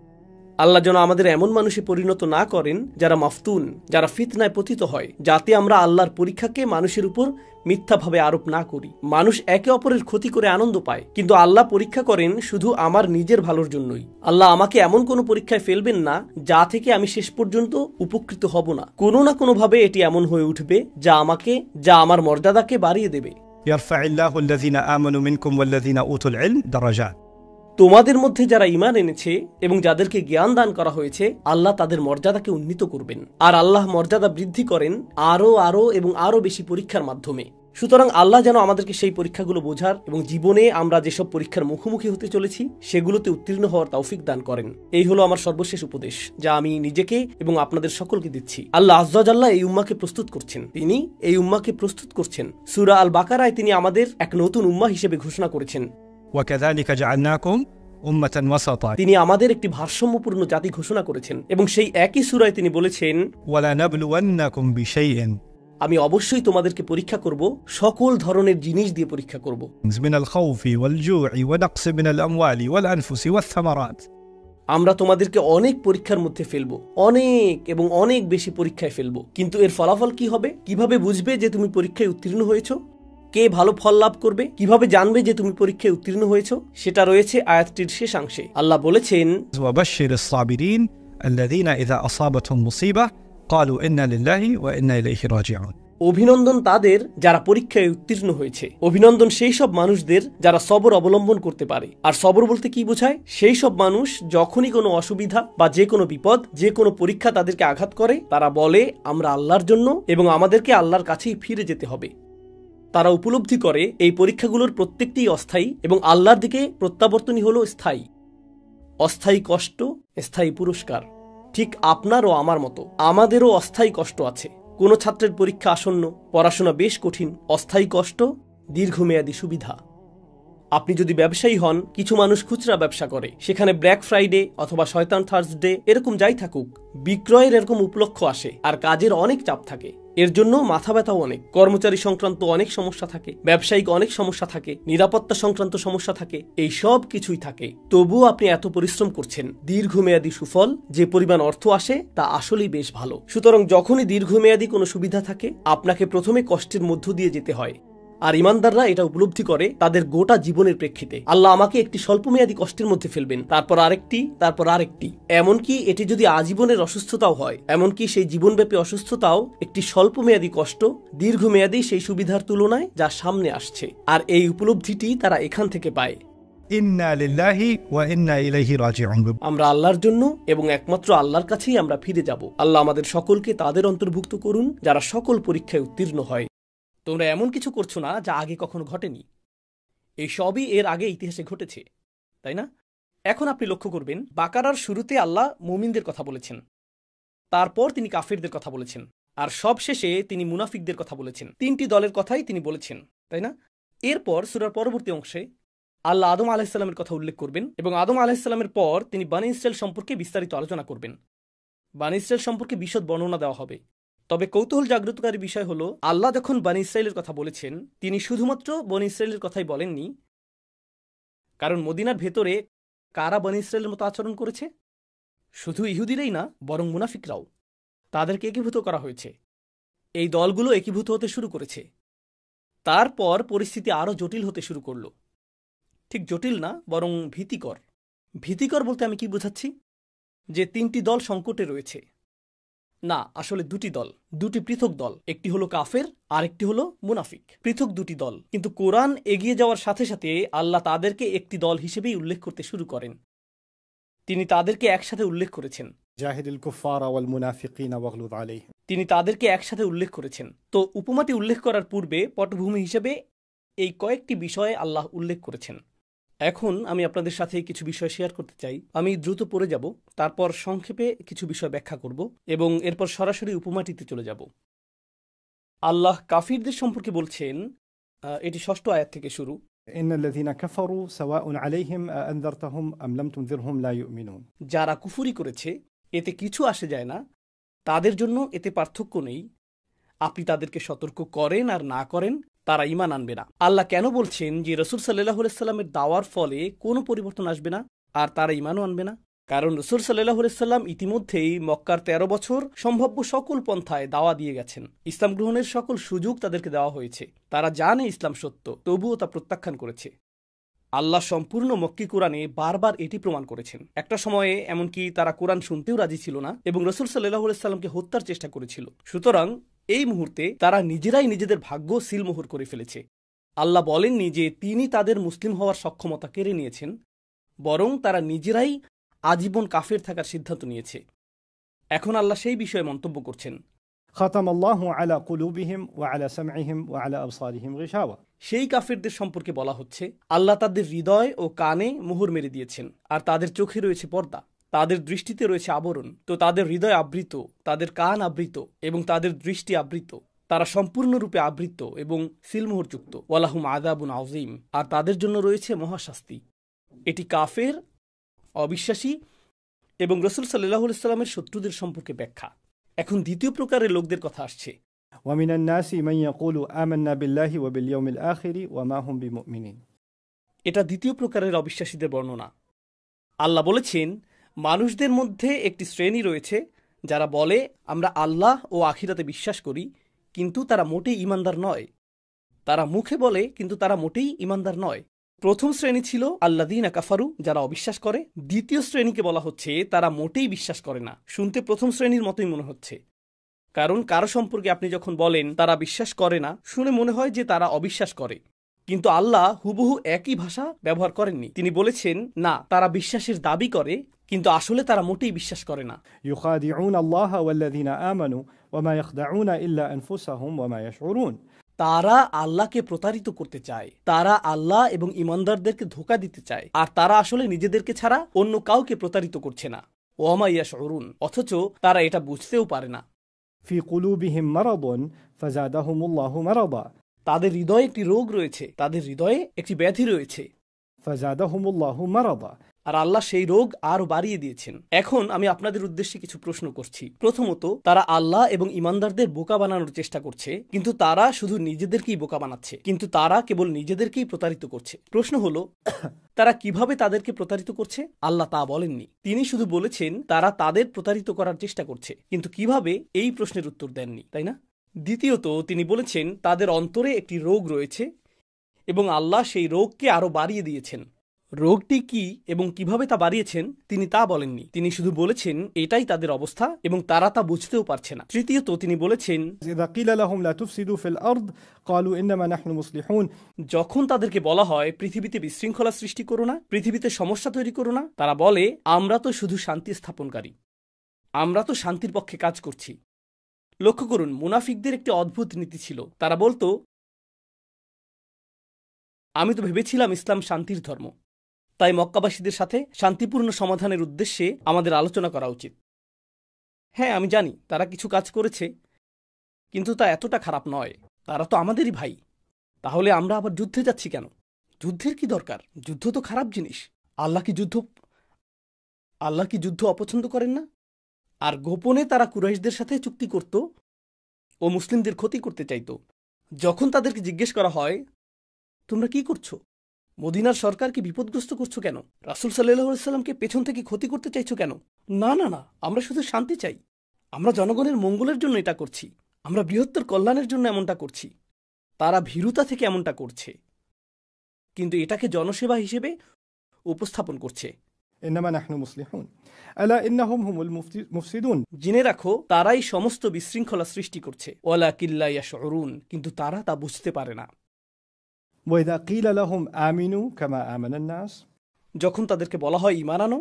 Speaker 1: আল্লাহ যেন আমাদের এমন মানুষে পরিণত না করেন যারা মাফতুন, যারা ফিতনায় পতিত হয়, যাতে আমরা আল্লাহর পরীক্ষাকে মানুষের উপর মিথ্যাভাবে আরোপ না করি। মানুষ একে অপরের ক্ষতি করে আনন্দ পায়, কিন্তু আল্লাহ পরীক্ষা করেন শুধু আমার নিজের ভালোর জন্যই। আল্লাহ আমাকে এমন কোনো পরীক্ষায় ফেলবেন না যা থেকে আমি শেষ পর্যন্ত উপকৃত হব না। কোনো না কোনোভাবে এটি এমন হয়ে উঠবে যা আমার মর্যাদাকে বাড়িয়ে দেবে।
Speaker 2: ইয়ারফাইল্লাহু আল্লাযীনা আমানু মিনকুম ওয়াল্লাযীনা উতুল ইলম দারাজাত।
Speaker 1: তোমাদের মধ্যে যারা ঈমান এনেছে এবং যাদেরকে জ্ঞান দান করা হয়েছে, আল্লাহ তাদের মর্যাদাকে উন্নীত করবেন, আর আল্লাহ মর্যাদা বৃদ্ধি করেন আরো এবং আরো বেশি পরীক্ষার মাধ্যমে। সুতরাং আল্লাহ যেন আমাদেরকে সেই পরীক্ষাগুলো বোঝার এবং জীবনে আমরা যেসব পরীক্ষার মুখোমুখি হতে চলেছি সেগুলোতে উত্তীর্ণ হওয়ার তৌফিক দান করেন। এই হলো আমার সর্বশেষ উপদেশ, যা আমি নিজেকে এবং আপনাদের সকলকে দিচ্ছি। আল্লাহ আজ্জা ওয়াজাল্লাহ এই উম্মাকে প্রস্তুত করছেন। তিনি এই উম্মাকে প্রস্তুত করছেন। সূরা আল বাকারায় তিনি আমাদের এক নতুন উম্মাহ হিসেবে ঘোষণা করেছেন,
Speaker 2: ওয়াকাযালিকা জাআলনাকুম উম্মাতান ওয়াসাতা।
Speaker 1: তিনি আমাদের একটি ভারসাম্যপূর্ণ জাতি ঘোষণা করেছেন, এবং সেই একই সূরায় তিনি বলেছেন,
Speaker 2: ওয়ালা নাবলুওয়ান্নাকুম বিশাইইন,
Speaker 1: আমি অবশ্যই তোমাদেরকে পরীক্ষা করব, সকল ধরনের জিনিস দিয়ে পরীক্ষা করব।
Speaker 2: মিনাল খাউফি ওয়াল জুই ওয়া নাকস মিনাল আমওয়ালি ওয়াল আনফুসি ওয়াস সামারাত।
Speaker 1: আমরা তোমাদেরকে অনেক পরীক্ষার মধ্যে ফেলবো, অনেক এবং অনেক বেশি পরীক্ষায় ফেলবো। কিন্তু এর ফলাফল কি হবে? কিভাবে বুঝবে যে তুমি পরীক্ষায় উত্তীর্ণ হয়েছো? কে ভালো ফল লাভ করবে? কিভাবে জানবে যে তুমি পরীক্ষায় উত্তীর্ণ হয়েছো? সেটা রয়েছে আয়াতটির শেষাংশে। আল্লাহ বলেছেন,
Speaker 2: ওয়াবাশশিরিস সাবিরিন আল্লাযীনা ইযা আসাবাতহুম মুসিবাহ ক্বালু ইন্না লিল্লাহি ওয়া ইন্না ইলাইহি রাজিউন।
Speaker 1: অভিনন্দন তাদের যারা পরীক্ষায় উত্তীর্ণ হয়েছে। অভিনন্দন সেই সব মানুষদের যারা সবর অবলম্বন করতে পারে। আর সবর বলতে কি বোঝায়? সেই সব মানুষ যখনই কোনো অসুবিধা বা যে কোনো বিপদ, যে কোনো পরীক্ষা তাদেরকে আঘাত করে, তারা বলে আমরা আল্লাহর জন্য এবং আমাদেরকে আল্লাহর কাছেই ফিরে যেতে হবে। তারা উপলব্ধি করে এই পরীক্ষাগুলোর প্রত্যেকটিই অস্থায়ী এবং আল্লাহর দিকে প্রত্যাবর্তনই হলো স্থায়ী। অস্থায়ী কষ্ট, স্থায়ী পুরস্কার। ঠিক আপনার ও আমার মতো আমাদেরও অস্থায়ী কষ্ট আছে। কোনো ছাত্রের পরীক্ষা আসন্ন, পড়াশোনা বেশ কঠিন, অস্থায়ী কষ্ট, দীর্ঘমেয়াদী সুবিধা। আপনি যদি ব্যবসায়ী হন, কিছু মানুষ খুচরা ব্যবসা করে, সেখানে ব্ল্যাক ফ্রাইডে অথবা শয়তান থার্সডে এরকম যাই থাকুক, বিক্রয়ের এরকম উপলক্ষ আসে আর কাজের অনেক চাপ থাকে। এর জন্য মাথা ব্যথাও অনেক। কর্মচারী সংক্রান্ত অনেক সমস্যা থাকে, ব্যবসায়িক অনেক সমস্যা থাকে, নিরাপত্তা সংক্রান্ত সমস্যা থাকে, এই সব কিছুই থাকে। তবুও আপনি এত পরিশ্রম করছেন। দীর্ঘমেয়াদী সুফল, যে পরিমাণ অর্থ আসে তা আসলেই বেশ ভালো। সুতরাং যখনই দীর্ঘমেয়াদী কোনো সুবিধা থাকে, আপনাকে প্রথমে কষ্টের মধ্য দিয়ে যেতে হয়। আর ইমানদাররা এটা উপলব্ধি করে তাদের গোটা জীবনের প্রেক্ষিতে। আল্লাহ আমাকে একটি স্বল্পমেয়াদী কষ্টের মধ্যে ফেলবেন, তারপর আরেকটি, তারপর আরেকটি। এমনকি এটি যদি আজীবনের অসুস্থতাও হয়, এমনকি সেই জীবনব্যাপী অসুস্থতাও একটি স্বল্পমেয়াদী কষ্ট, দীর্ঘমেয়াদী সেই সুবিধার তুলনায় যা সামনে আসছে। আর এই উপলব্ধিটি তারা এখান থেকে পায়।
Speaker 2: ইন্না লিল্লাহি ওয়া ইন্না ইলাইহি রাজিউন।
Speaker 1: আমরা আল্লাহর জন্য এবং একমাত্র আল্লাহর কাছেই আমরা ফিরে যাব। আল্লাহ আমাদের সকলকে তাদের অন্তর্ভুক্ত করুন যারা সকল পরীক্ষায় উত্তীর্ণ হয়। তোমরা এমন কিছু করছো না যা আগে কখনো ঘটেনি। এই সবই এর আগে ইতিহাসে ঘটেছে, তাই না? এখন আপনি লক্ষ্য করবেন, বাকারার শুরুতে আল্লাহ মুমিনদের কথা বলেছেন, তারপর তিনি কাফিরদের কথা বলেছেন, আর সব শেষে তিনি মুনাফিকদের কথা বলেছেন। তিনটি দলের কথাই তিনি বলেছেন, তাই না? এরপর সূরার পরবর্তী অংশে আল্লাহ আদম আলাইহিসসালামের কথা উল্লেখ করবেন এবং আদম আলাইহিসসালামের পর তিনি বনী ইসরাইল সম্পর্কে বিস্তারিত আলোচনা করবেন। বনী ইসরাইল সম্পর্কে বিশদ বর্ণনা দেওয়া হবে। তবে কৌতূহল জাগ্রতকারী বিষয় হলো, আল্লাহ যখন বনী ইসরাইলের কথা বলেছেন, তিনি শুধুমাত্র বনী ইসরাইলের কথাই বলেননি। কারণ মদিনার ভেতরে কারা বনী ইসরাইলের মতো আচরণ করেছে? শুধু ইহুদিরাই না, বরং মুনাফিকরাও। তাদেরকে একীভূত করা হয়েছে। এই দলগুলো একীভূত হতে শুরু করেছে। তারপর পরিস্থিতি আরও জটিল হতে শুরু করল। ঠিক জটিল না, বরং ভীতিকর। ভীতিকর বলতে আমি কি বোঝাচ্ছি? যে তিনটি দল সংকটে রয়েছে। না, আসলে দুটি দল, দুটি পৃথক দল। একটি হলো কাফের আর একটি হলো মুনাফিক। পৃথক দুটি দল, কিন্তু কোরআন এগিয়ে যাওয়ার সাথে সাথে আল্লাহ তাদেরকে একটি দল হিসেবেই উল্লেখ করতে শুরু করেন। তিনি তাদেরকে একসাথে উল্লেখ করেছেন।
Speaker 3: জাহিদুল কুফার ওয়াল মুনাফিকিন ওয়াগলুদ আলাইহিম।
Speaker 1: তিনি তাদেরকে একসাথে উল্লেখ করেছেন। তো উপমাটি উল্লেখ করার পূর্বে পটভূমি হিসেবে এই কয়েকটি বিষয়ে আল্লাহ উল্লেখ করেছেন। এখন আমি আপনাদের সাথে কিছু বিষয় শেয়ার করতে চাই। আমি দ্রুত পড়ে যাব, তারপর সংক্ষেপে কিছু বিষয় ব্যাখ্যা করব এবং এরপর সরাসরি উপমাটিতে চলে যাব। আল্লাহ কাফিরদের সম্পর্কে বলছেন, এটি 6ষ্ঠ আয়াত থেকে শুরু।
Speaker 3: ইন্নাল্লাযীনা কাফারু সাওয়াউন আলাইহিম আনযারতাহুম আম লাম তুনযিরহুম লা ইউমিনুন।
Speaker 1: যারা কুফরি করেছে এতে কিছু আসে যায় না, তাদের জন্য এতে পার্থক্য নেই। আপনি তাদেরকে সতর্ক করেন আর না করেন, তারা ঈমান আনবে না। আল্লাহ কেন বলছেন যে রাসূল সাল্লাল্লাহু আলাইহি সাল্লামের দাওয়ার ফলে কোনো পরিবর্তন আসবে না আর তারা ঈমানও আনবে না? কারণ রাসূল সাল্লাল্লাহু আলাইহি সাল্লাম ইতিমধ্যেই মক্কার 13 বছর সম্ভাব্য সকল পন্থায় দাওয়া দিয়ে গেছেন। ইসলাম গ্রহণের সকল সুযোগ তাদেরকে দেওয়া হয়েছে। তারা জানে ইসলাম সত্য, তবুও তা প্রত্যাখ্যান করেছে। আল্লাহ সম্পূর্ণ মক্কি কোরআনে বারবার এটি প্রমাণ করেছেন। একটা সময়ে এমনকি তারা কোরআন শুনতেও রাজি ছিল না এবং রাসূল সাল্লাল্লাহু আলাইহি সাল্লামকে হত্যার চেষ্টা করেছিল। সুতরাং এই মুহূর্তে তারা নিজেরাই নিজেদের ভাগ্য সিলমোহর করে ফেলেছে। আল্লাহ বলেননি যে তিনি তাদের মুসলিম হওয়ার সক্ষমতা কেড়ে নিয়েছেন, বরং তারা নিজেরাই আজীবন কাফের থাকার সিদ্ধান্ত নিয়েছে। এখন আল্লাহ সেই বিষয়ে মন্তব্য করছেন,
Speaker 3: খাতামাল্লাহু আলা কুলুবিহিম ওয়া আলা সামঈহিম ওয়া আলা আবসারিহিম গিশাওয়া।
Speaker 1: সেই কাফেরদের সম্পর্কে বলা হচ্ছে, আল্লাহ তাদের হৃদয় ও কানে মোহর মেরে দিয়েছেন আর তাদের চোখে রয়েছে পর্দা, তাদের দৃষ্টিতে রয়েছে আবরণ। তো তাদের হৃদয় আবৃত, তাদের কান আবৃত এবং তাদের দৃষ্টি আবৃত। তারা সম্পূর্ণরূপে আবৃত এবং সিলমোহরযুক্ত। ওয়ালাহুম আযাবুন আযীম, আর তাদের জন্য রয়েছে মহাশাস্তি। এটি কাফের, অবিশ্বাসী এবং রাসূল সাল্লাল্লাহু আলাইহি সাল্লামের শত্রুদের সম্পর্কে ব্যাখ্যা। এখন দ্বিতীয় প্রকারের লোকদের কথা আসছে।
Speaker 3: ওয়া মিনান নাসি মান ইয়াকুলু আমান্না বিল্লাহি ওয়া বিল ইয়াউমিল আখিরি ওয়া মা হুম বিমুমিনিন।
Speaker 1: এটা দ্বিতীয় প্রকারের অবিশ্বাসীদের বর্ণনা। আল্লাহ বলেছেন, মানুষদের মধ্যে একটি শ্রেণী রয়েছে যারা বলে আমরা আল্লাহ ও আখিরাতে বিশ্বাস করি, কিন্তু তারা মোটেই ঈমানদার নয়। তারা মুখে বলে, কিন্তু তারা মোটেই ঈমানদার নয়। প্রথম শ্রেণী ছিল আল্লাযীনা কাফারু, যারা অবিশ্বাস করে। দ্বিতীয় শ্রেণীকে বলা হচ্ছে তারা মোটেই বিশ্বাস করে না। শুনতে প্রথম শ্রেণীর মতোই মনে হচ্ছে, কারণ কারো সম্পর্কে আপনি যখন বলেন তারা বিশ্বাস করে না, শুনে মনে হয় যে তারা অবিশ্বাস করে। কিন্তু আল্লাহ হুবহু একই ভাষা ব্যবহার করেননি। তিনি বলেছেন, না, তারা বিশ্বাসের দাবি করে, কিন্তু আসলে তারা মোটেই বিশ্বাস করে না।
Speaker 3: ইউখাদিউন আল্লাহ ওয়াল্লাযীনা আমানু ওয়া মা ইয়াখদাউনা ইল্লা আনফুসাহুম ওয়া মা ইয়াশউরুন।
Speaker 1: তারা আল্লাহকে প্রতারিত করতে চায়, তারা আল্লাহ এবং ঈমানদারদেরকে ধোঁকা দিতে চায়, আর তারা আসলে নিজেদেরকে ছাড়া অন্য কাউকে প্রতারিত করছে না। ওয়া মা ইয়াশউরুন, অথচ তারা এটা বুঝতেও পারে না।
Speaker 3: ফি কুলুবিহিম মারাদুন ফাযাদাহুমুল্লাহু মারাদা।
Speaker 1: তাদের হৃদয়ে একটি রোগ রয়েছে, তাদের হৃদয়ে একটি ব্যাধি রয়েছে,
Speaker 3: ফাযাদাহুমুল্লাহু মারাদা।
Speaker 1: আর আল্লাহ সেই রোগ আরো বাড়িয়ে দিয়েছেন। এখন আমি আপনাদের উদ্দেশ্যে কিছু প্রশ্ন করছি। প্রথমত, তারা আল্লাহ এবং ঈমানদারদের বোকা বানানোর চেষ্টা করছে, কিন্তু তারা শুধু নিজেদেরকেই বোকা বানাচ্ছে, কিন্তু তারা কেবল নিজেদেরকেই প্রতারিত করছে। প্রশ্ন হলো, তারা কিভাবে তাদেরকে প্রতারিত করছে? আল্লাহ তা বলেননি। তিনি শুধু বলেছেন তারা তাদের প্রতারিত করার চেষ্টা করছে, কিন্তু কিভাবে, এই প্রশ্নের উত্তর দেননি, তাই না? দ্বিতীয়ত, তিনি বলেছেন তাদের অন্তরে একটি রোগ রয়েছে এবং আল্লাহ সেই রোগকে আরো বাড়িয়ে দিয়েছেন। রোগটি কি এবং কিভাবে তা বাড়িয়েছেন তিনি তা বলেননি। তিনি শুধু বলেছেন এটাই তাদের অবস্থা এবং তারা তা বুঝতেও পারছে না। তৃতীয়ত, তিনি বলেছেন,
Speaker 3: ইযা কিলা লাহুম লা তুফসিদু ফিল আরদ ক্বালু ইন্নামা নাহনু মুসলিহুন।
Speaker 1: যখন তাদেরকে বলা হয় পৃথিবীতে বিশৃঙ্খলা সৃষ্টি করো না, পৃথিবীতে সমস্যা তৈরি করো না, তারা বলে আমরা তো শুধু শান্তি স্থাপনকারী, আমরা তো শান্তির পক্ষে কাজ করছি। লক্ষ্য করুন, মুনাফিকদের একটি অদ্ভুত নীতি ছিল। তারা বলতো, আমি তো ভেবেছিলাম ইসলাম শান্তির ধর্ম, তাই মক্কাবাসীদের সাথে শান্তিপূর্ণ সমাধানের উদ্দেশ্যে আমাদের আলোচনা করা উচিত। হ্যাঁ, আমি জানি তারা কিছু কাজ করেছে, কিন্তু তা এতটা খারাপ নয়। তারা তো আমাদেরই ভাই, তাহলে আমরা আবার যুদ্ধে যাচ্ছি কেন? যুদ্ধের কি দরকার? যুদ্ধ তো খারাপ জিনিস। আল্লাহ কি যুদ্ধ অপছন্দ করেন না? আর গোপনে তারা কুরাইশদের সাথে চুক্তি করত ও মুসলিমদের ক্ষতি করতে চাইত। যখন তাদেরকে জিজ্ঞেস করা হয় তোমরা কি করছো, মদিনার সরকারকে বিপদগ্রস্ত করছো কেন, রাসূল সাল্লাল্লাহু আলাইহি সাল্লামকে পেছন থেকে ক্ষতি করতে চাইছো কেন? না না না, আমরা শুধু শান্তি চাই, আমরা জনগণের মঙ্গলের জন্য এটা করছি, আমরা বৃহত্তর কল্যাণের জন্য এমনটা করছি। তারা ভীরুতা থেকে এমনটা করছে, কিন্তু এটাকে জনসেবা হিসেবে উপস্থাপন করছে।
Speaker 3: إنما نحن مصلحون ألا إنهم هم المفسدون
Speaker 1: জেনে রাখো তারাই সমস্ত বিশৃঙ্খলা সৃষ্টি করছে ওয়ালাকিন লা ইয়াশউরুন, কিন্তু তারা তা বুঝতে পারে না।
Speaker 3: وإذا قيل لهم آمنوا كما آمن الناس
Speaker 1: যখন তাদেরকে বলা হয় ঈমান আনো,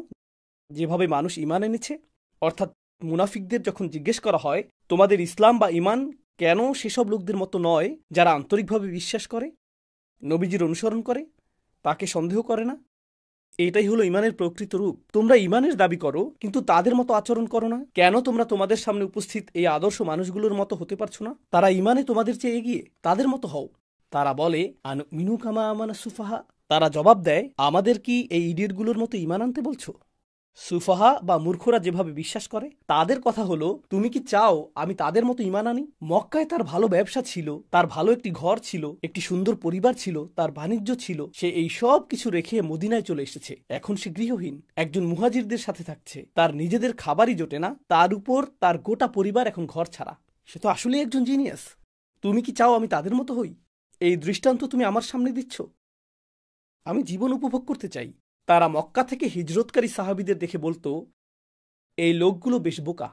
Speaker 1: যেভাবে মানুষ ঈমান এনেছে, অর্থাৎ মুনাফিকদের যখন জিজ্ঞেস করা হয় তোমাদের ইসলাম বা ঈমান কেন সেসব লোকদের মতো নয় যারা আন্তরিকভাবে বিশ্বাস করে, নবীজির অনুসরণ করে, তাকে সন্দেহ করে না, এটাই হলো ঈমানের প্রকৃত রূপ। তোমরা ঈমানের দাবি করো কিন্তু তাদের মতো আচরণ করো না, কেন তোমরা তোমাদের সামনে উপস্থিত এই আদর্শ মানুষগুলোর মতো হতে পারছো না? তারা ঈমানে তোমাদের চেয়ে এগিয়ে, তাদের মতো হও। তারা বলে আনুমিনু কামা আমানা সুফাহা, তারা জবাব দেয় আমাদের কি এই ইডিয়টগুলোর মতো ঈমান আনতে বলছো? সুফাহা বা মূর্খরা যেভাবে বিশ্বাস করে তাদের কথা হলো তুমি কি চাও আমি তাদের মতো ঈমান আনি? মক্কায় তার ভালো ব্যবসা ছিল, তার ভালো একটি ঘর ছিল, একটি সুন্দর পরিবার ছিল, তার বাণিজ্য ছিল, সে এই সব কিছু রেখে মদিনায় চলে এসেছে। এখন সে গৃহহীন, একজন মুহাজিরদের সাথে থাকছে, তার নিজেদের খাবারই জোটে না, তার উপর তার গোটা পরিবার এখন ঘর ছাড়া। সে তো আসলে একজন জিনিয়াস। তুমি কি চাও আমি তাদের মতো হই? এই দৃষ্টান্ত তুমি আমার সামনে দিচ্ছ? আমি জীবন উপভোগ করতে চাই। তারা মক্কা থেকে হিজরতকারী সাহাবীদের দেখে বলতো এই লোকগুলো বেশ বোকা,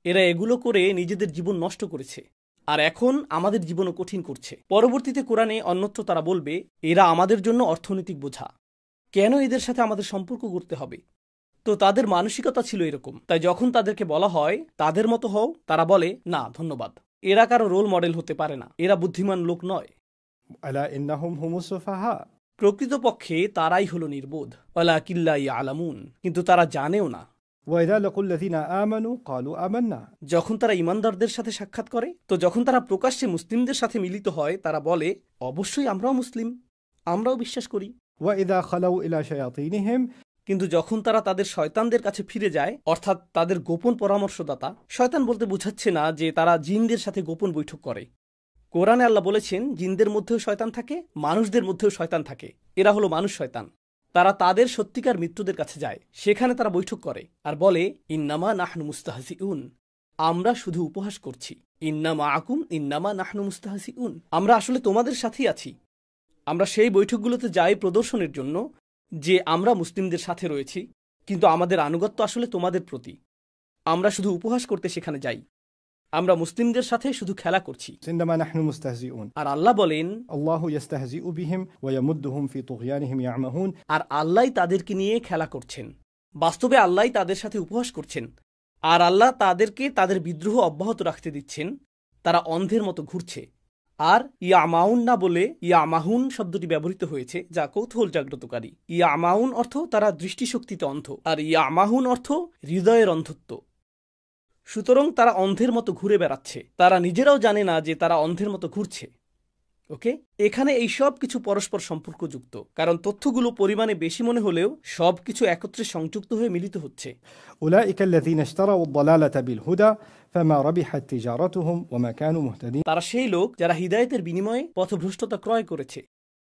Speaker 1: এরা এগুলো করে নিজেদের জীবন নষ্ট করেছে, আর এখন আমাদের জীবনও কঠিন করছে। পরবর্তীতে কোরআনে অন্যত্র তারা বলবে এরা আমাদের জন্য অর্থনৈতিক বোঝা, কেন এদের সাথে আমাদের সম্পর্ক করতে হবে? তো তাদের মানসিকতা ছিল এরকম। তাই যখন তাদেরকে বলা হয় তাদের মতো হও, তারা বলে না ধন্যবাদ, এরা কারো রোল মডেল হতে পারে না, এরা বুদ্ধিমান লোক নয়।
Speaker 3: ألا إنهم هم السفهاء
Speaker 1: প্রকৃতপক্ষে তারাই হলো নির্বোধ, ওয়ালাকিন লা ইয়ালামুন, কিন্তু তারা জানেও না।
Speaker 3: وإذا لقوا الذين آمنوا قالوا آمنا
Speaker 1: যখন তারা ইমানদারদের সাথে সাক্ষাৎ করে, তো যখন তারা প্রকাশ্যে মুসলিমদের সাথে মিলিত হয় তারা বলে অবশ্যই আমরাও মুসলিম, আমরাও বিশ্বাস করি।
Speaker 3: وإذا خلوا إلى شياطينهم
Speaker 1: কিন্তু যখন তারা তাদের শয়তানদের কাছে ফিরে যায়, অর্থাৎ তাদের গোপন পরামর্শদাতা, শয়তান বলতে বোঝাচ্ছে না যে তারা জিনদের সাথে গোপন বৈঠক করে। কোরআনে আল্লাহ বলেছেন জিনদের মধ্যেও শয়তান থাকে, মানুষদের মধ্যেও শয়তান থাকে, এরা হলো মানুষ শয়তান। তারা তাদের সত্যিকার মিত্রদের কাছে যায়, সেখানে তারা বৈঠক করে আর বলে ইন্নামা নাহনু মুস্তাহজিউন, আমরা শুধু উপহাস করছি। ইন্নামা আকুম ইন্নামা নাহনু মুস্তাহজিউন, আমরা আসলে তোমাদের সাথেই আছি। আমরা সেই বৈঠকগুলোতে যাই প্রদর্শনের জন্য যে আমরা মুসলিমদের সাথে রয়েছি, কিন্তু আমাদের আনুগত্য আসলে তোমাদের প্রতি। আমরা শুধু উপহাস করতে সেখানে যাই, আমরা মুসলিমদের সাথে শুধু খেলা করছি।
Speaker 3: إنما نحن مستهزئون
Speaker 1: আর আল্লাহ বলেন
Speaker 3: الله يستهزئ بهم ويمدهم في طغيانهم يعمهون
Speaker 1: আর আল্লাহ তাদেরকে নিয়ে খেলা করছেন, বাস্তবে আল্লাহ তাদের সাথে উপহাস করছেন, আর আল্লাহ তাদেরকে তাদের বিদ্রোহ অব্যাহত রাখতে দিচ্ছেন। তারা অন্ধের মতো ঘুরছে। আর ইয়ামাউন না বলে ইয়ামাহুন শব্দটি ব্যবহৃত হয়েছে, যা কৌতূহল জাগ্রতকারী। ইয়ামাউন অর্থ তারা দৃষ্টিশক্তিতে অন্ধ, আর ইয়ামাহুন অর্থ হৃদয়ের অন্ধত্ব। সুতরাং তারা অন্ধের মতো ঘুরে বেড়াচ্ছে, তারা নিজেরাও জানে না যে তারা অন্ধের মতো ঘুরছে। ওকে, এখানে এই সব কিছু পরস্পর সম্পর্কযুক্ত, কারণ তথ্যগুলো পরিমাণে বেশি মনে হলেও সবকিছু একত্রে সংযুক্ত হয়ে মিলিত হচ্ছে।
Speaker 3: أولئك الذين اشتروا الضلالة بالهدى فما ربحت تجارتهم وما كانوا مهتدين
Speaker 1: তারা সেই লোক যারা হিদায়েতের বিনিময়ে পথভ্রষ্টতা ক্রয় করেছে।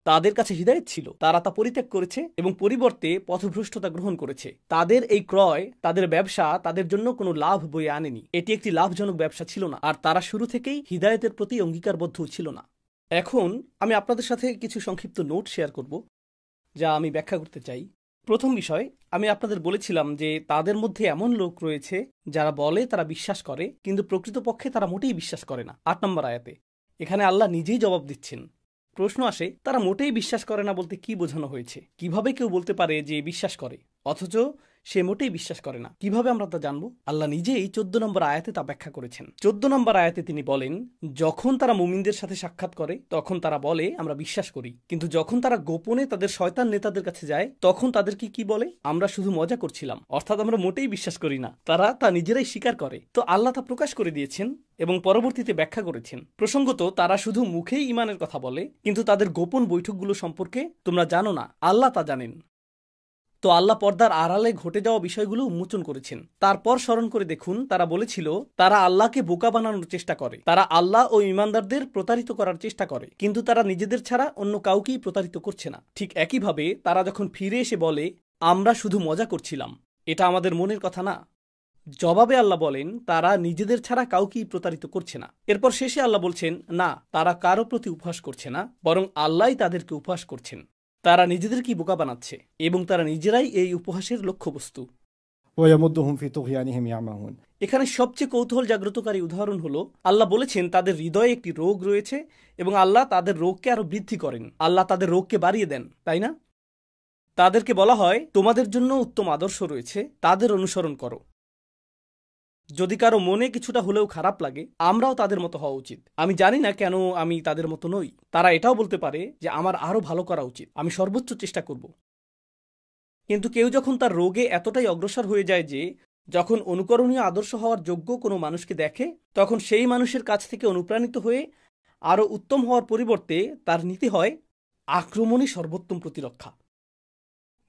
Speaker 1: তাদের কাছে হিদায়েত ছিল, তারা তা পরিত্যাগ করেছে এবং পরিবর্তে পথভ্রষ্টতা গ্রহণ করেছে। তাদের এই ক্রয়, তাদের ব্যবসা তাদের জন্য কোনো লাভ বয়ে আনেনি। এটি একটি লাভজনক ব্যবসা ছিল না, আর তারা শুরু থেকেই হিদায়েতের প্রতি অঙ্গীকারবদ্ধ ছিল না। এখন আমি আপনাদের সাথে কিছু সংক্ষিপ্ত নোট শেয়ার করব, যা আমি ব্যাখ্যা করতে চাই। প্রথম বিষয়, আমি আপনাদের বলেছিলাম যে তাদের মধ্যে এমন লোক রয়েছে যারা বলে তারা বিশ্বাস করে, কিন্তু প্রকৃতপক্ষে তারা মোটেই বিশ্বাস করে না। ৮ নম্বর আয়াতে এখানে আল্লাহ নিজেই জবাব দিচ্ছেন। প্রশ্ন আসে তারা মোটেই বিশ্বাস করে না বলতে কি বোঝানো হয়েছে? কিভাবে কেউ বলতে পারে যে বিশ্বাস করে অথচ সে মোটেই বিশ্বাস করে না? কিভাবে আমরা তা জানবো? আল্লাহ নিজেই 14 নম্বর আয়াতে তা ব্যাখ্যা করেছেন। 14 নম্বর আয়াতে তিনি বলেন, যখন তারা মুমিনদের সাথে সাক্ষাৎ করে তখন তারা বলে আমরা বিশ্বাস করি, কিন্তু যখন তারা গোপনে তাদের শয়তান নেতাদের কাছে যায় তখন তাদেরকে কি বলে? আমরা শুধু মজা করছিলাম, অর্থাৎ আমরা মোটেই বিশ্বাস করি না। তারা তা নিজেরাই স্বীকার করে। তো আল্লাহ তা প্রকাশ করে দিয়েছেন এবং পরবর্তীতে ব্যাখ্যা করেছেন। প্রসঙ্গত, তারা শুধু মুখেই ঈমানের কথা বলে, কিন্তু তাদের গোপন বৈঠকগুলো সম্পর্কে তোমরা জানো না, আল্লাহ তা জানেন। তো আল্লাহ পর্দার আড়ালে ঘটে যাওয়া বিষয়গুলো উন্মোচন করেছেন। তারপর স্মরণ করে দেখুন, তারা বলেছিল তারা আল্লাহকে বোকা বানানোর চেষ্টা করে, তারা আল্লাহ ও ঈমানদারদের প্রতারিত করার চেষ্টা করে, কিন্তু তারা নিজেদের ছাড়া অন্য কাউকেই প্রতারিত করছে না। ঠিক একইভাবে তারা যখন ফিরে এসে বলে আমরা শুধু মজা করছিলাম, এটা আমাদের মনের কথা না, জবাবে আল্লাহ বলেন তারা নিজেদের ছাড়া কাউকেই প্রতারিত করছে না। এরপর শেষে আল্লাহ বলছেন না, তারা কারো প্রতি উপহাস করছে না, বরং আল্লাহই তাদেরকে উপহাস করছেন। তারা নিজেদেরকেই বোকা বানাচ্ছে এবং তারা নিজেরাই এই উপহাসের লক্ষ্যবস্তু।
Speaker 3: ويمدهم في طغيانهم يعمهون.
Speaker 1: এখানে সবচেয়ে কৌতূহল জাগ্রতকারী উদাহরণ হলো আল্লাহ বলেছেন তাদের হৃদয়ে একটি রোগ রয়েছে এবং আল্লাহ তাদের রোগকে আরো বৃদ্ধি করেন, আল্লাহ তাদের রোগকে বাড়িয়ে দেন, তাই না? তাদেরকে বলা হয় তোমাদের জন্য উত্তম আদর্শ রয়েছে, তাদের অনুসরণ করো। যদি কারো মনে কিছুটা হলেও খারাপ লাগে, আমরাও তাদের মতো হওয়া উচিত। আমি জানি না কেন আমি তাদের মতো নই। তারা এটাও বলতে পারে যে আমার আরো ভালো করা উচিত, আমি সর্বোচ্চ চেষ্টা করব। কিন্তু কেউ যখন তার রোগে এতটাই অগ্রসর হয়ে যায় যে যখন অনুকরণীয় আদর্শ হওয়ার যোগ্য কোনো মানুষকে দেখে, তখন সেই মানুষের কাছ থেকে অনুপ্রাণিত হয়ে আরও উত্তম হওয়ার পরিবর্তে তার নীতি হয় আক্রমণই সর্বোত্তম প্রতিরক্ষা।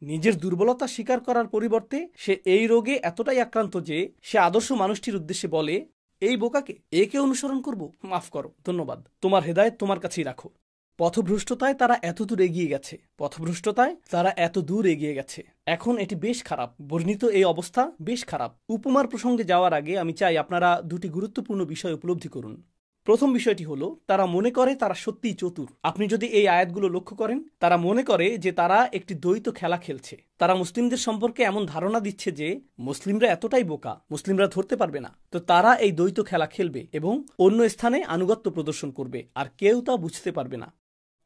Speaker 1: নিজের দুর্বলতা স্বীকার করার পরিবর্তে সে এই রোগে এতটাই আক্রান্ত যে সে আদর্শ মানুষটির উদ্দেশ্যে বলে, এই বোকাকে, একে অনুসরণ করব, মাফ করো, ধন্যবাদ, তোমার হেদায়েত তোমার কাছেই রাখো। পথভ্রষ্টতায় তারা এত দূর এগিয়ে গেছে। এখন এটি বেশ খারাপ। বর্ণিত এই অবস্থা বেশ খারাপ। উপমার প্রসঙ্গে যাওয়ার আগে আমি চাই আপনারা দুটি গুরুত্বপূর্ণ বিষয় উপলব্ধি করুন। প্রথম বিষয়টি হলো তারা মনে করে তারা সত্যিই চতুর। আপনি যদি এই আয়াতগুলো লক্ষ্য করেন, তারা মনে করে যে তারা একটি দ্বৈত খেলা খেলছে। তারা মুসলিমদের সম্পর্কে এমন ধারণা দিচ্ছে যে মুসলিমরা এতটাই বোকা, মুসলিমরা ধরতে পারবে না, তো তারা এই দ্বৈত খেলা খেলবে এবং অন্য স্থানে আনুগত্য প্রদর্শন করবে, আর কেউ তা বুঝতে পারবে না।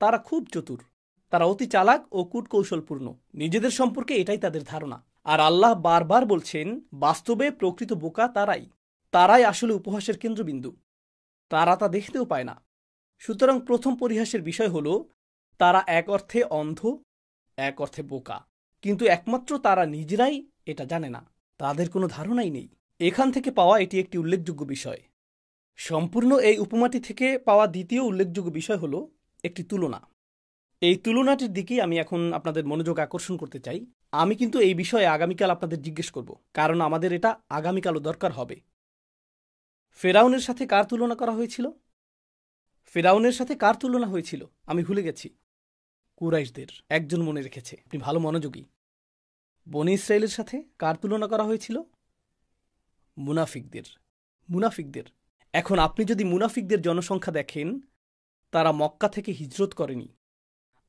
Speaker 1: তারা খুব চতুর, তারা অতি চালাক ও কূটকৌশলপূর্ণ। নিজেদের সম্পর্কে এটাই তাদের ধারণা। আর আল্লাহ বারবার বলছেন বাস্তবে প্রকৃত বোকা তারাই আসলে উপহাসের কেন্দ্রবিন্দু। তারা তা দেখতেও পায় না। সুতরাং প্রথম পরিহাসের বিষয় হল তারা এক অর্থে অন্ধ, এক অর্থে বোকা, কিন্তু একমাত্র তারা নিজেরাই এটা জানে না, তাদের কোনো ধারণাই নেই। এখান থেকে পাওয়া এটি একটি উল্লেখযোগ্য বিষয়। সম্পূর্ণ এই উপমাটি থেকে পাওয়া দ্বিতীয় উল্লেখযোগ্য বিষয় হল একটি তুলনা। এই তুলনাটির দিকেই আমি এখন আপনাদের মনোযোগ আকর্ষণ করতে চাই। আমি কিন্তু এই বিষয়ে আগামীকাল আপনাদের জিজ্ঞেস করব, কারণ আমাদের এটা আগামীকালও দরকার হবে। ফেরাউনের সাথে কার তুলনা করা হয়েছিল? ফেরাউনের সাথে কার তুলনা হয়েছিল? আমি ভুলে গেছি। কুরাইশদের। একজন মনে রেখেছে, আপনি ভালো মনোযোগী। বনি ইসরায়েলের সাথে কার তুলনা করা হয়েছিল? মুনাফিকদের। এখন আপনি যদি মুনাফিকদের জনসংখ্যা দেখেন, তারা মক্কা থেকে হিজরত করেনি।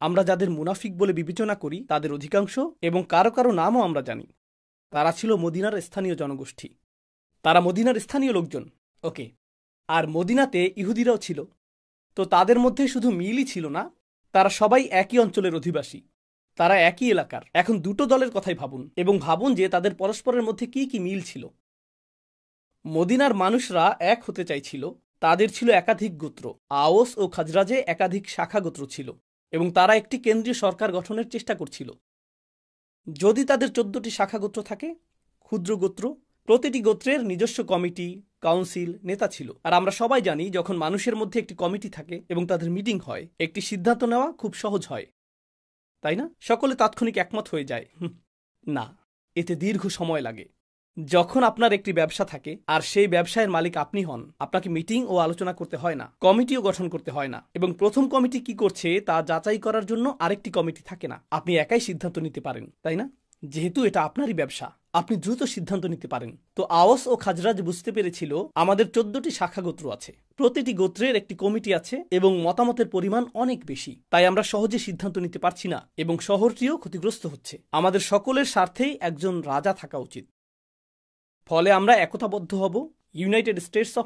Speaker 1: আমরা যাদের মুনাফিক বলে বিবেচনা করি তাদের অধিকাংশ, এবং কারো কারো নামও আমরা জানি, তারা ছিল মদিনার স্থানীয় জনগোষ্ঠী। তারা মদিনার স্থানীয় লোকজন, ওকে। আর মদিনাতে ইহুদিরাও ছিল। তো তাদের মধ্যে শুধু মিলই ছিল না, তারা সবাই একই অঞ্চলের অধিবাসী, তারা একই এলাকার। এখন দুটো দলের কথাই ভাবুন এবং ভাবুন যে তাদের পরস্পরের মধ্যে কি কি মিল ছিল। মদিনার মানুষরা এক হতে চাইছিল। তাদের ছিল একাধিক গোত্র, আওস ও খাজরাজে একাধিক শাখা গোত্র ছিল, এবং তারা একটি কেন্দ্রীয় সরকার গঠনের চেষ্টা করছিল। যদি তাদের 14টি শাখা গোত্র থাকে, ক্ষুদ্র গোত্র, প্রতিটি গোত্রের নিজস্ব কমিটি, কাউন্সিল, নেতা ছিল। আর আমরা সবাই জানি যখন মানুষের মধ্যে একটি কমিটি থাকে এবং তাদের মিটিং হয়, একটি সিদ্ধান্ত নেওয়া খুব সহজ হয়, তাই না? সকলে তাৎক্ষণিক একমত হয়ে যায়। না, এতে দীর্ঘ সময় লাগে। যখন আপনার একটি ব্যবসা থাকে আর সেই ব্যবসায়ের মালিক আপনি হন, আপনাকে মিটিং ও আলোচনা করতে হয় না, কমিটিও গঠন করতে হয় না, এবং প্রথম কমিটি কি করছে তা যাচাই করার জন্য আরেকটি কমিটি থাকে না। আপনি একাই সিদ্ধান্ত নিতে পারেন, তাই না? যেহেতু এটা আপনারই ব্যবসা, আপনি দ্রুত সিদ্ধান্ত নিতে পারেন। তো আওস ও খাজরাজ বুঝতে পেরেছিল আমাদের 14টি শাখা গোত্র আছে, প্রতিটি গোত্রের একটি কমিটি আছে এবং মতামতের পরিমাণ অনেক বেশি, তাই আমরা সহজে সিদ্ধান্ত নিতে পারছি না এবং শহরটিও ক্ষতিগ্রস্ত হচ্ছে। আমাদের সকলের স্বার্থেই একজন রাজা থাকা উচিত। ফলে আমরা একতাবদ্ধ হব, ইউনাইটেড স্টেটস অফ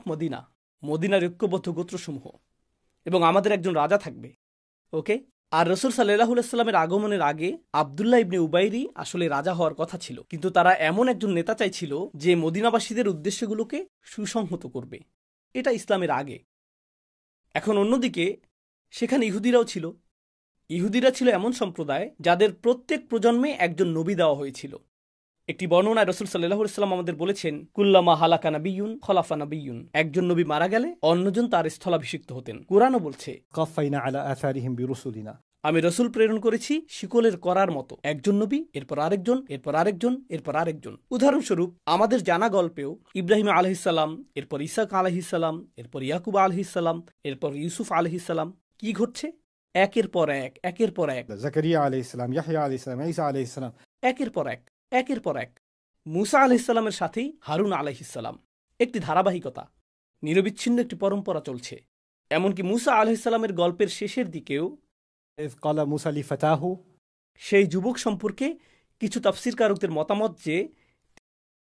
Speaker 1: মদিনার ঐক্যবদ্ধ গোত্রসমূহ, এবং আমাদের একজন রাজা থাকবে, ওকে। আর রাসূল সাল্লাল্লাহু আলাইহি ওয়াসাল্লামের আগমনের আগে আব্দুল্লাহ ইবনে উবাইরি আসলে রাজা হওয়ার কথা ছিল, কিন্তু তারা এমন একজন নেতা চাইছিল যে মদিনাবাসীদের উদ্দেশ্যগুলোকে সুসংহত করবে। এটা ইসলামের আগে। এখন অন্যদিকে সেখানে ইহুদিরাও ছিল। ইহুদিরা ছিল এমন সম্প্রদায় যাদের প্রত্যেক প্রজন্মে একজন নবী দেওয়া হয়েছিল। একটি বর্ণনায় রাসূল সাল্লাল্লাহু আলাইহি ওয়াসাল্লাম আমাদের বলেছেন, কুল্লামা হালাকা নাবিয়্যুন খলাফা নাবিয়্যুন। একজন নবী মারা গেলে অন্যজন তার স্থলাভিষিক্ত হতেন। কুরআনও বলছে,
Speaker 3: কাফাইনা আলা আসারিহিম বিরুসুলিনা।
Speaker 1: আমি রাসূল প্রেরণ করেছি শিকলের করার মতো, একজন নবী, এরপর আরেকজন, এরপর আরেকজন, এরপর আরেকজন। উদাহরণস্বরূপ আমাদের জানা গল্পেও ইব্রাহিম আলাইহিস সালাম, এরপর ইসাক আলাইহিস সালাম, এরপর ইয়াকুব আলাইহিস সালাম, এরপর ইউসুফ আলাইহিস সালাম। কি ঘটছে? একের পর এক, একের পর এক।
Speaker 3: জাকারিয়া আলাইহিস সালাম, ইয়াহইয়া আলাইহিস সালাম, ঈসা আলাইহিস সালাম,
Speaker 1: একের পর এক, একের পর এক। মুসা আলাইহিস সালামের সাথেই হারুন আলাইহিস সালাম। একটি ধারাবাহিকতা, নিরবিচ্ছিন্ন একটি পরম্পরা চলছে। এমনকি মুসা আলাইহিস সালামের গল্পের শেষের দিকেও
Speaker 3: ইয ক্বালা মুসা লিফাতাহু
Speaker 1: সেই যুবক সম্পর্কে কিছু তাফসীরকারকদের মতামত যে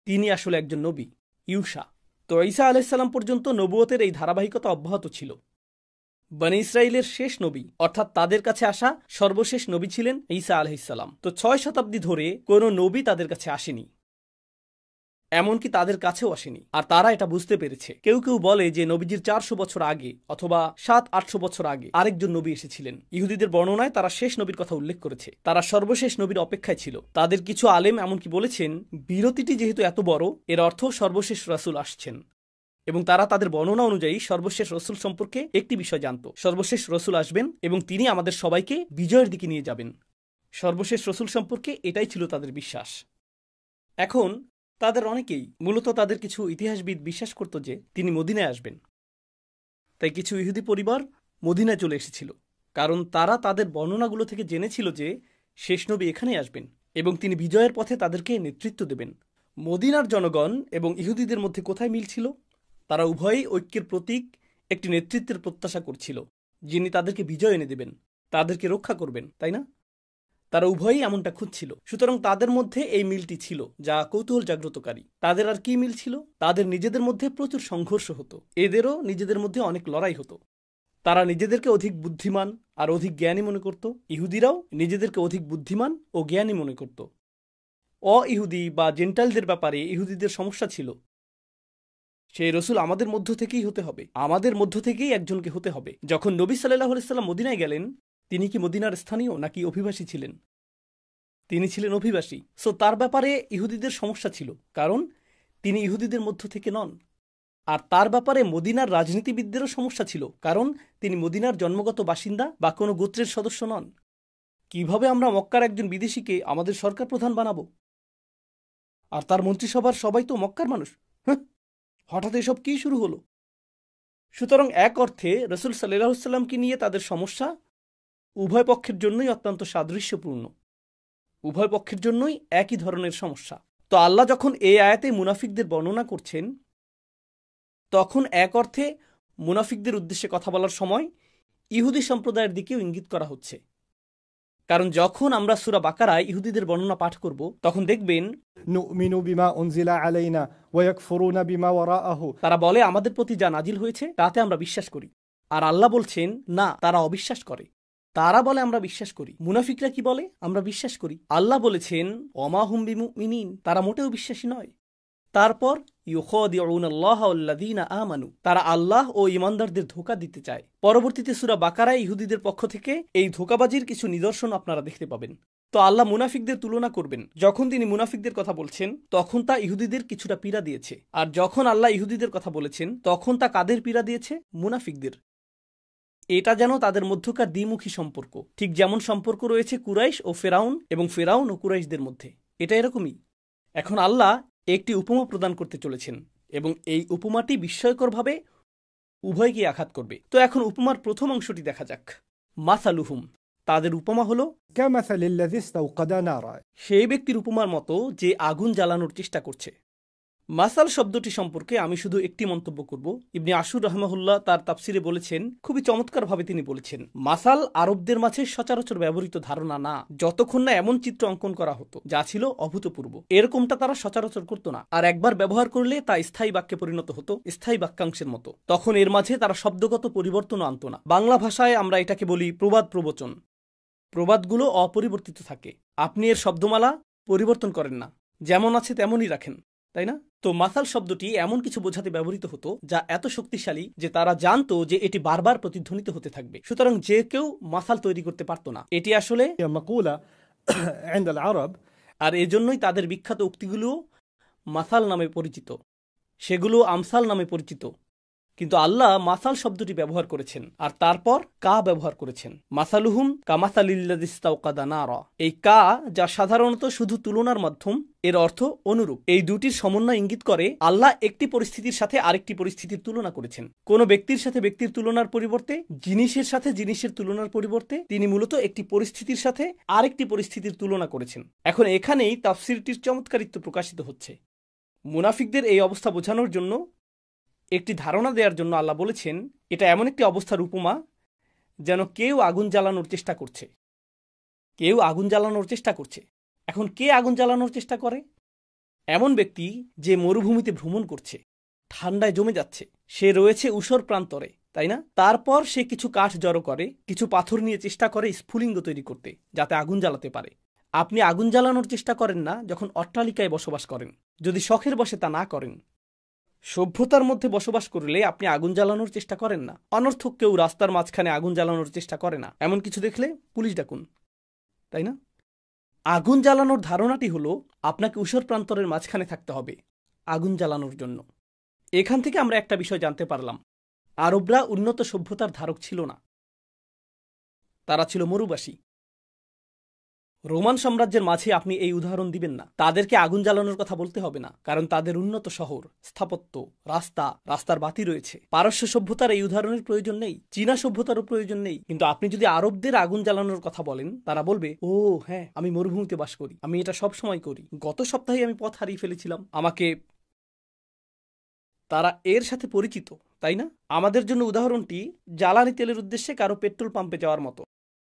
Speaker 1: তিনি আসলে একজন নবী, ইউশা। তো ঈসা আলাইহিসসালাম পর্যন্ত নবুয়তের এই ধারাবাহিকতা অব্যাহত ছিল। বনী ইসরাইলের শেষ নবী অর্থাৎ তাদের কাছে আসা সর্বশেষ নবী ছিলেন ঈসা আলাইহিসসালাম। তো 6 শতাব্দী ধরে কোনো নবী তাদের কাছে আসেনি, এমনকি তাদের কাছেও আসেনি। আর তারা এটা বুঝতে পেরেছে। কেউ কেউ বলে যে নবীজির 400 বছর আগে অথবা 700-800 বছর আগে আরেকজন নবী এসেছিলেন। ইহুদিদের বর্ণনায় তারা শেষ নবীর কথা উল্লেখ করেছে। তারা সর্বশেষ নবীর অপেক্ষায় ছিল। তাদের কিছু আলেম এমনকি বলেছেন বিরতিটি যেহেতু এত বড়, এর অর্থ সর্বশেষ রাসূল আসছেন। এবং তারা তাদের বর্ণনা অনুযায়ী সর্বশেষ রসুল সম্পর্কে একটি বিষয় জানত, সর্বশেষ রসুল আসবেন এবং তিনি আমাদের সবাইকে বিজয়ের দিকে নিয়ে যাবেন। সর্বশেষ রসুল সম্পর্কে এটাই ছিল তাদের বিশ্বাস। এখন তাদের অনেকেই, মূলত তাদের কিছু ইতিহাসবিদ বিশ্বাস করত যে তিনি মদিনায় আসবেন। তাই কিছু ইহুদি পরিবার মদিনায় চলে এসেছিল, কারণ তারা তাদের বর্ণনাগুলো থেকে জেনেছিল যে শেষ নবী এখানেই আসবেন এবং তিনি বিজয়ের পথে তাদেরকে নেতৃত্ব দেবেন। মদিনার জনগণ এবং ইহুদিদের মধ্যে কোথায় মিল ছিল? তারা উভয়ই ঐক্যের প্রতীক, একটি নেতৃত্বের প্রত্যাশা করছিল যিনি তাদেরকে বিজয় এনে দেবেন, তাদেরকে রক্ষা করবেন, তাই না? তারা উভয়ই এমনটা খুঁজছিল। সুতরাং তাদের মধ্যে এই মিলটি ছিল যা কৌতূহল জাগ্রতকারী। তাদের আর কি মিল ছিল? তাদের নিজেদের মধ্যে প্রচুর সংঘর্ষ হতো, এদেরও নিজেদের মধ্যে অনেক লড়াই হতো। তারা নিজেদেরকে অধিক বুদ্ধিমান আর অধিক জ্ঞানী মনে করত, ইহুদিরাও নিজেদেরকে অধিক বুদ্ধিমান ও জ্ঞানী মনে করত। ইহুদি বা জেন্টাইলদের ব্যাপারে ইহুদিদের সমস্যা ছিল, সেই রসুল আমাদের মধ্য থেকেই হতে হবে, আমাদের মধ্য থেকেই একজনকে হতে হবে। যখন নবী সাল্লাল্লাহু আলাইহি সাল্লাম মদিনায় গেলেন, তিনি কি মদিনার স্থানীয় নাকি অভিবাসী ছিলেন? তিনি ছিলেন অভিবাসী। সো তার ব্যাপারে ইহুদিদের সমস্যা ছিল, কারণ তিনি ইহুদিদের মধ্য থেকে নন। আর তার ব্যাপারে মদিনার রাজনীতিবিদদেরও সমস্যা ছিল, কারণ তিনি মদিনার জন্মগত বাসিন্দা বা কোনো গোত্রের সদস্য নন। কিভাবে আমরা মক্কার একজন বিদেশিকে আমাদের সরকার প্রধান বানাবো? আর তার মন্ত্রিসভার সবাই তো মক্কার মানুষ। হঠাৎ এসব কি শুরু হলো? সুতরাং এক অর্থে রসুল সাল্লাল্লাহু আলাইহি সাল্লামকে নিয়ে তাদের সমস্যা উভয় পক্ষের জন্যই অত্যন্ত সাদৃশ্যপূর্ণ, উভয় পক্ষের জন্যই একই ধরনের সমস্যা। তো আল্লাহ যখন এই আয়াতে মুনাফিকদের বর্ণনা করছেন, তখন এক অর্থে মুনাফিকদের উদ্দেশ্যে কথা বলার সময় ইহুদি সম্প্রদায়ের দিকেও ইঙ্গিত করা হচ্ছে। কারণ যখন আমরা সূরা বাকারায় ইহুদিদের বর্ণনা পাঠ করব, তখন দেখবেন
Speaker 3: نؤمن بما أنزل علينا ويكفرون بما وراءه
Speaker 1: তারা বলে আমাদের প্রতি যা নাজিল হয়েছে তাতে আমরা বিশ্বাস করি। আর আল্লাহ বলছেন না, তারা অবিশ্বাস করে। তারা বলে আমরা বিশ্বাস করি। মুনাফিকরা কি বলে? আমরা বিশ্বাস করি। আল্লাহ বলেছেন ওমা হুম বিমুমিনিন, তারা মোটেও বিশ্বাসী নয়। তারপর ইউখাদিউনাল্লাহা ওয়াল্লাযীনা আমানু, তারা আল্লাহ ও ঈমানদারদের ধোঁকা দিতে চায়। পরবর্তীতে সূরা বাকারায় ইহুদিদের পক্ষ থেকে এই ধোঁকাবাজির কিছু নিদর্শন আপনারা দেখতে পাবেন। তো আল্লাহ মুনাফিকদের তুলনা করবেন। যখন তিনি মুনাফিকদের কথা বলছেন, তখন তা ইহুদিদের কিছুটা পীড়া দিয়েছে। আর যখন আল্লাহ ইহুদিদের কথা বলেছেন, তখন তা কাদের পীড়া দিয়েছে? মুনাফিকদের। এটা যেন তাদের মধ্যকার দ্বিমুখী সম্পর্ক, ঠিক যেমন সম্পর্ক রয়েছে কুরাইশ ও ফেরাউন এবং ফেরাউন ও কুরাইশদের মধ্যে। এটা এরকমই। এখন আল্লাহ একটি উপমা প্রদান করতে চলেছেন এবং এই উপমাটি বিস্ময়করভাবে উভয়কে আঘাত করবে। তো এখন উপমার প্রথম অংশটি দেখা যাক। মাসালুহুম, তাদের উপমা হলো
Speaker 3: كمثل الذي استوقد نارا
Speaker 1: সেই ব্যক্তির উপমার মতো যে আগুন জ্বালানোর চেষ্টা করছে। মাসাল শব্দটি সম্পর্কে আমি শুধু একটি মন্তব্য করব। ইবনে আশুর রাহমাহুল্লাহ তার তাফসিরে বলেছেন, খুবই চমৎকারভাবে তিনি বলেছেন, মাসাল আরবদের মাঝে সচরাচর ব্যবহৃত ধারণা না, যতক্ষণ না এমন চিত্র অঙ্কন করা হতো যা ছিল অভূতপূর্ব। এরকমটা তারা সচরাচর করতো না। আর একবার ব্যবহার করলে তা স্থায়ী বাক্যে পরিণত হতো, স্থায়ী বাক্যাংশের মতো। তখন এর মাঝে তারা শব্দগত পরিবর্তনও আনত না। বাংলা ভাষায় আমরা এটাকে বলি প্রবাদ প্রবচন। প্রবাদগুলো অপরিবর্তিত থাকে, আপনি এর শব্দমালা পরিবর্তন করেন না, যেমন আছে তেমনই রাখেন, তাই না? তো মাসাল শব্দটি এমন কিছু বোঝাতে ব্যবহৃত হতো যা এত শক্তিশালী যে তারা জানতো যে এটি বারবার প্রতিধ্বনিত হতে থাকবে। সুতরাং যে কেউ মাসাল তৈরি করতে পারত না। এটি আসলে
Speaker 3: هي مقولة عند العرب
Speaker 1: আর এজন্যই তাদের বিখ্যাত উক্তিগুলো মাসাল নামে পরিচিত, সেগুলো আমসাল নামে পরিচিত। কিন্তু আল্লাহ মাসাল শব্দটি ব্যবহার করেছেন আর তারপর কা ব্যবহার করেছেন। মাসালুহুম কামাসালিল্লাযী ইসতাওকাদা নারা, এই কা যা সাধারণত শুধু তুলনার মাধ্যম, এর অর্থ অনুরূপ। এই দুটির সমন্বয় ইঙ্গিত করে আল্লাহ একটি পরিস্থিতির সাথে আরেকটি পরিস্থিতির তুলনা করেছেন। কোনো ব্যক্তির সাথে ব্যক্তির তুলনার পরিবর্তে, জিনিসের সাথে জিনিসের তুলনার পরিবর্তে তিনি মূলত একটি পরিস্থিতির সাথে আরেকটি পরিস্থিতির তুলনা করেছেন। এখন এখানেই তাফসীরটির চমৎকারিত্ব প্রকাশিত হচ্ছে। মুনাফিকদের এই অবস্থা বোঝানোর জন্য, একটি ধারণা দেওয়ার জন্য আল্লাহ বলেছেন এটা এমন একটি অবস্থার উপমা যেন কেউ আগুন জ্বালানোর চেষ্টা করছে। কেউ আগুন জ্বালানোর চেষ্টা করছে। এখন কে আগুন জ্বালানোর চেষ্টা করে? এমন ব্যক্তি যে মরুভূমিতে ভ্রমণ করছে, ঠান্ডায় জমে যাচ্ছে, সে রয়েছে ঊষর প্রান্তরে, তাই না? তারপর সে কিছু কাঠ জড়ো করে, কিছু পাথর নিয়ে চেষ্টা করে স্ফুলিঙ্গ তৈরি করতে, যাতে আগুন জ্বালাতে পারে। আপনি আগুন জ্বালানোর চেষ্টা করেন না যখন অট্টালিকায় বসবাস করেন, যদি শখের বশে তা না করেন। সভ্যতার মধ্যে বসবাস করলে আপনি আগুন জ্বালানোর চেষ্টা করেন না। অনর্থক কেউ রাস্তার মাঝখানে আগুন জ্বালানোর চেষ্টা করে না। এমন কিছু দেখলে পুলিশ ডাকুন, তাই না? আগুন জ্বালানোর ধারণাটি হলো আপনাকে ঊষর প্রান্তরের মাঝখানে থাকতে হবে আগুন জ্বালানোর জন্য। এখান থেকে আমরা একটা বিষয় জানতে পারলাম, আরবরা উন্নত সভ্যতার ধারক ছিল না, তারা ছিল মরুবাসী। রোমান সাম্রাজ্যের মাঝে আপনি এই উদাহরণ দিবেন না। তাদেরকে আগুন জ্বালানোর কথা বলতে হবে না, কারণ তাদের উন্নত শহর, স্থাপত্য, রাস্তার বাতি রয়েছে। পারস্য সভ্যতার এই উদাহরণের প্রয়োজন নেই, চীনা সভ্যতারও প্রয়োজন নেই। কিন্তু আপনি যদি আরবদের আগুন জ্বালানোর কথা বলেন, তারা বলবে, ও হ্যাঁ, আমি মরুভূমিতে বাস করি, আমি এটা সব সময় করি, গত সপ্তাহে আমি পথ হারিয়ে ফেলেছিলাম, আমাকে। তারা এর সাথে পরিচিত, তাই না? আমাদের জন্য উদাহরণটি জ্বালানি তেলের উদ্দেশ্যে কারো পেট্রোল পাম্পে যাওয়ার মতো।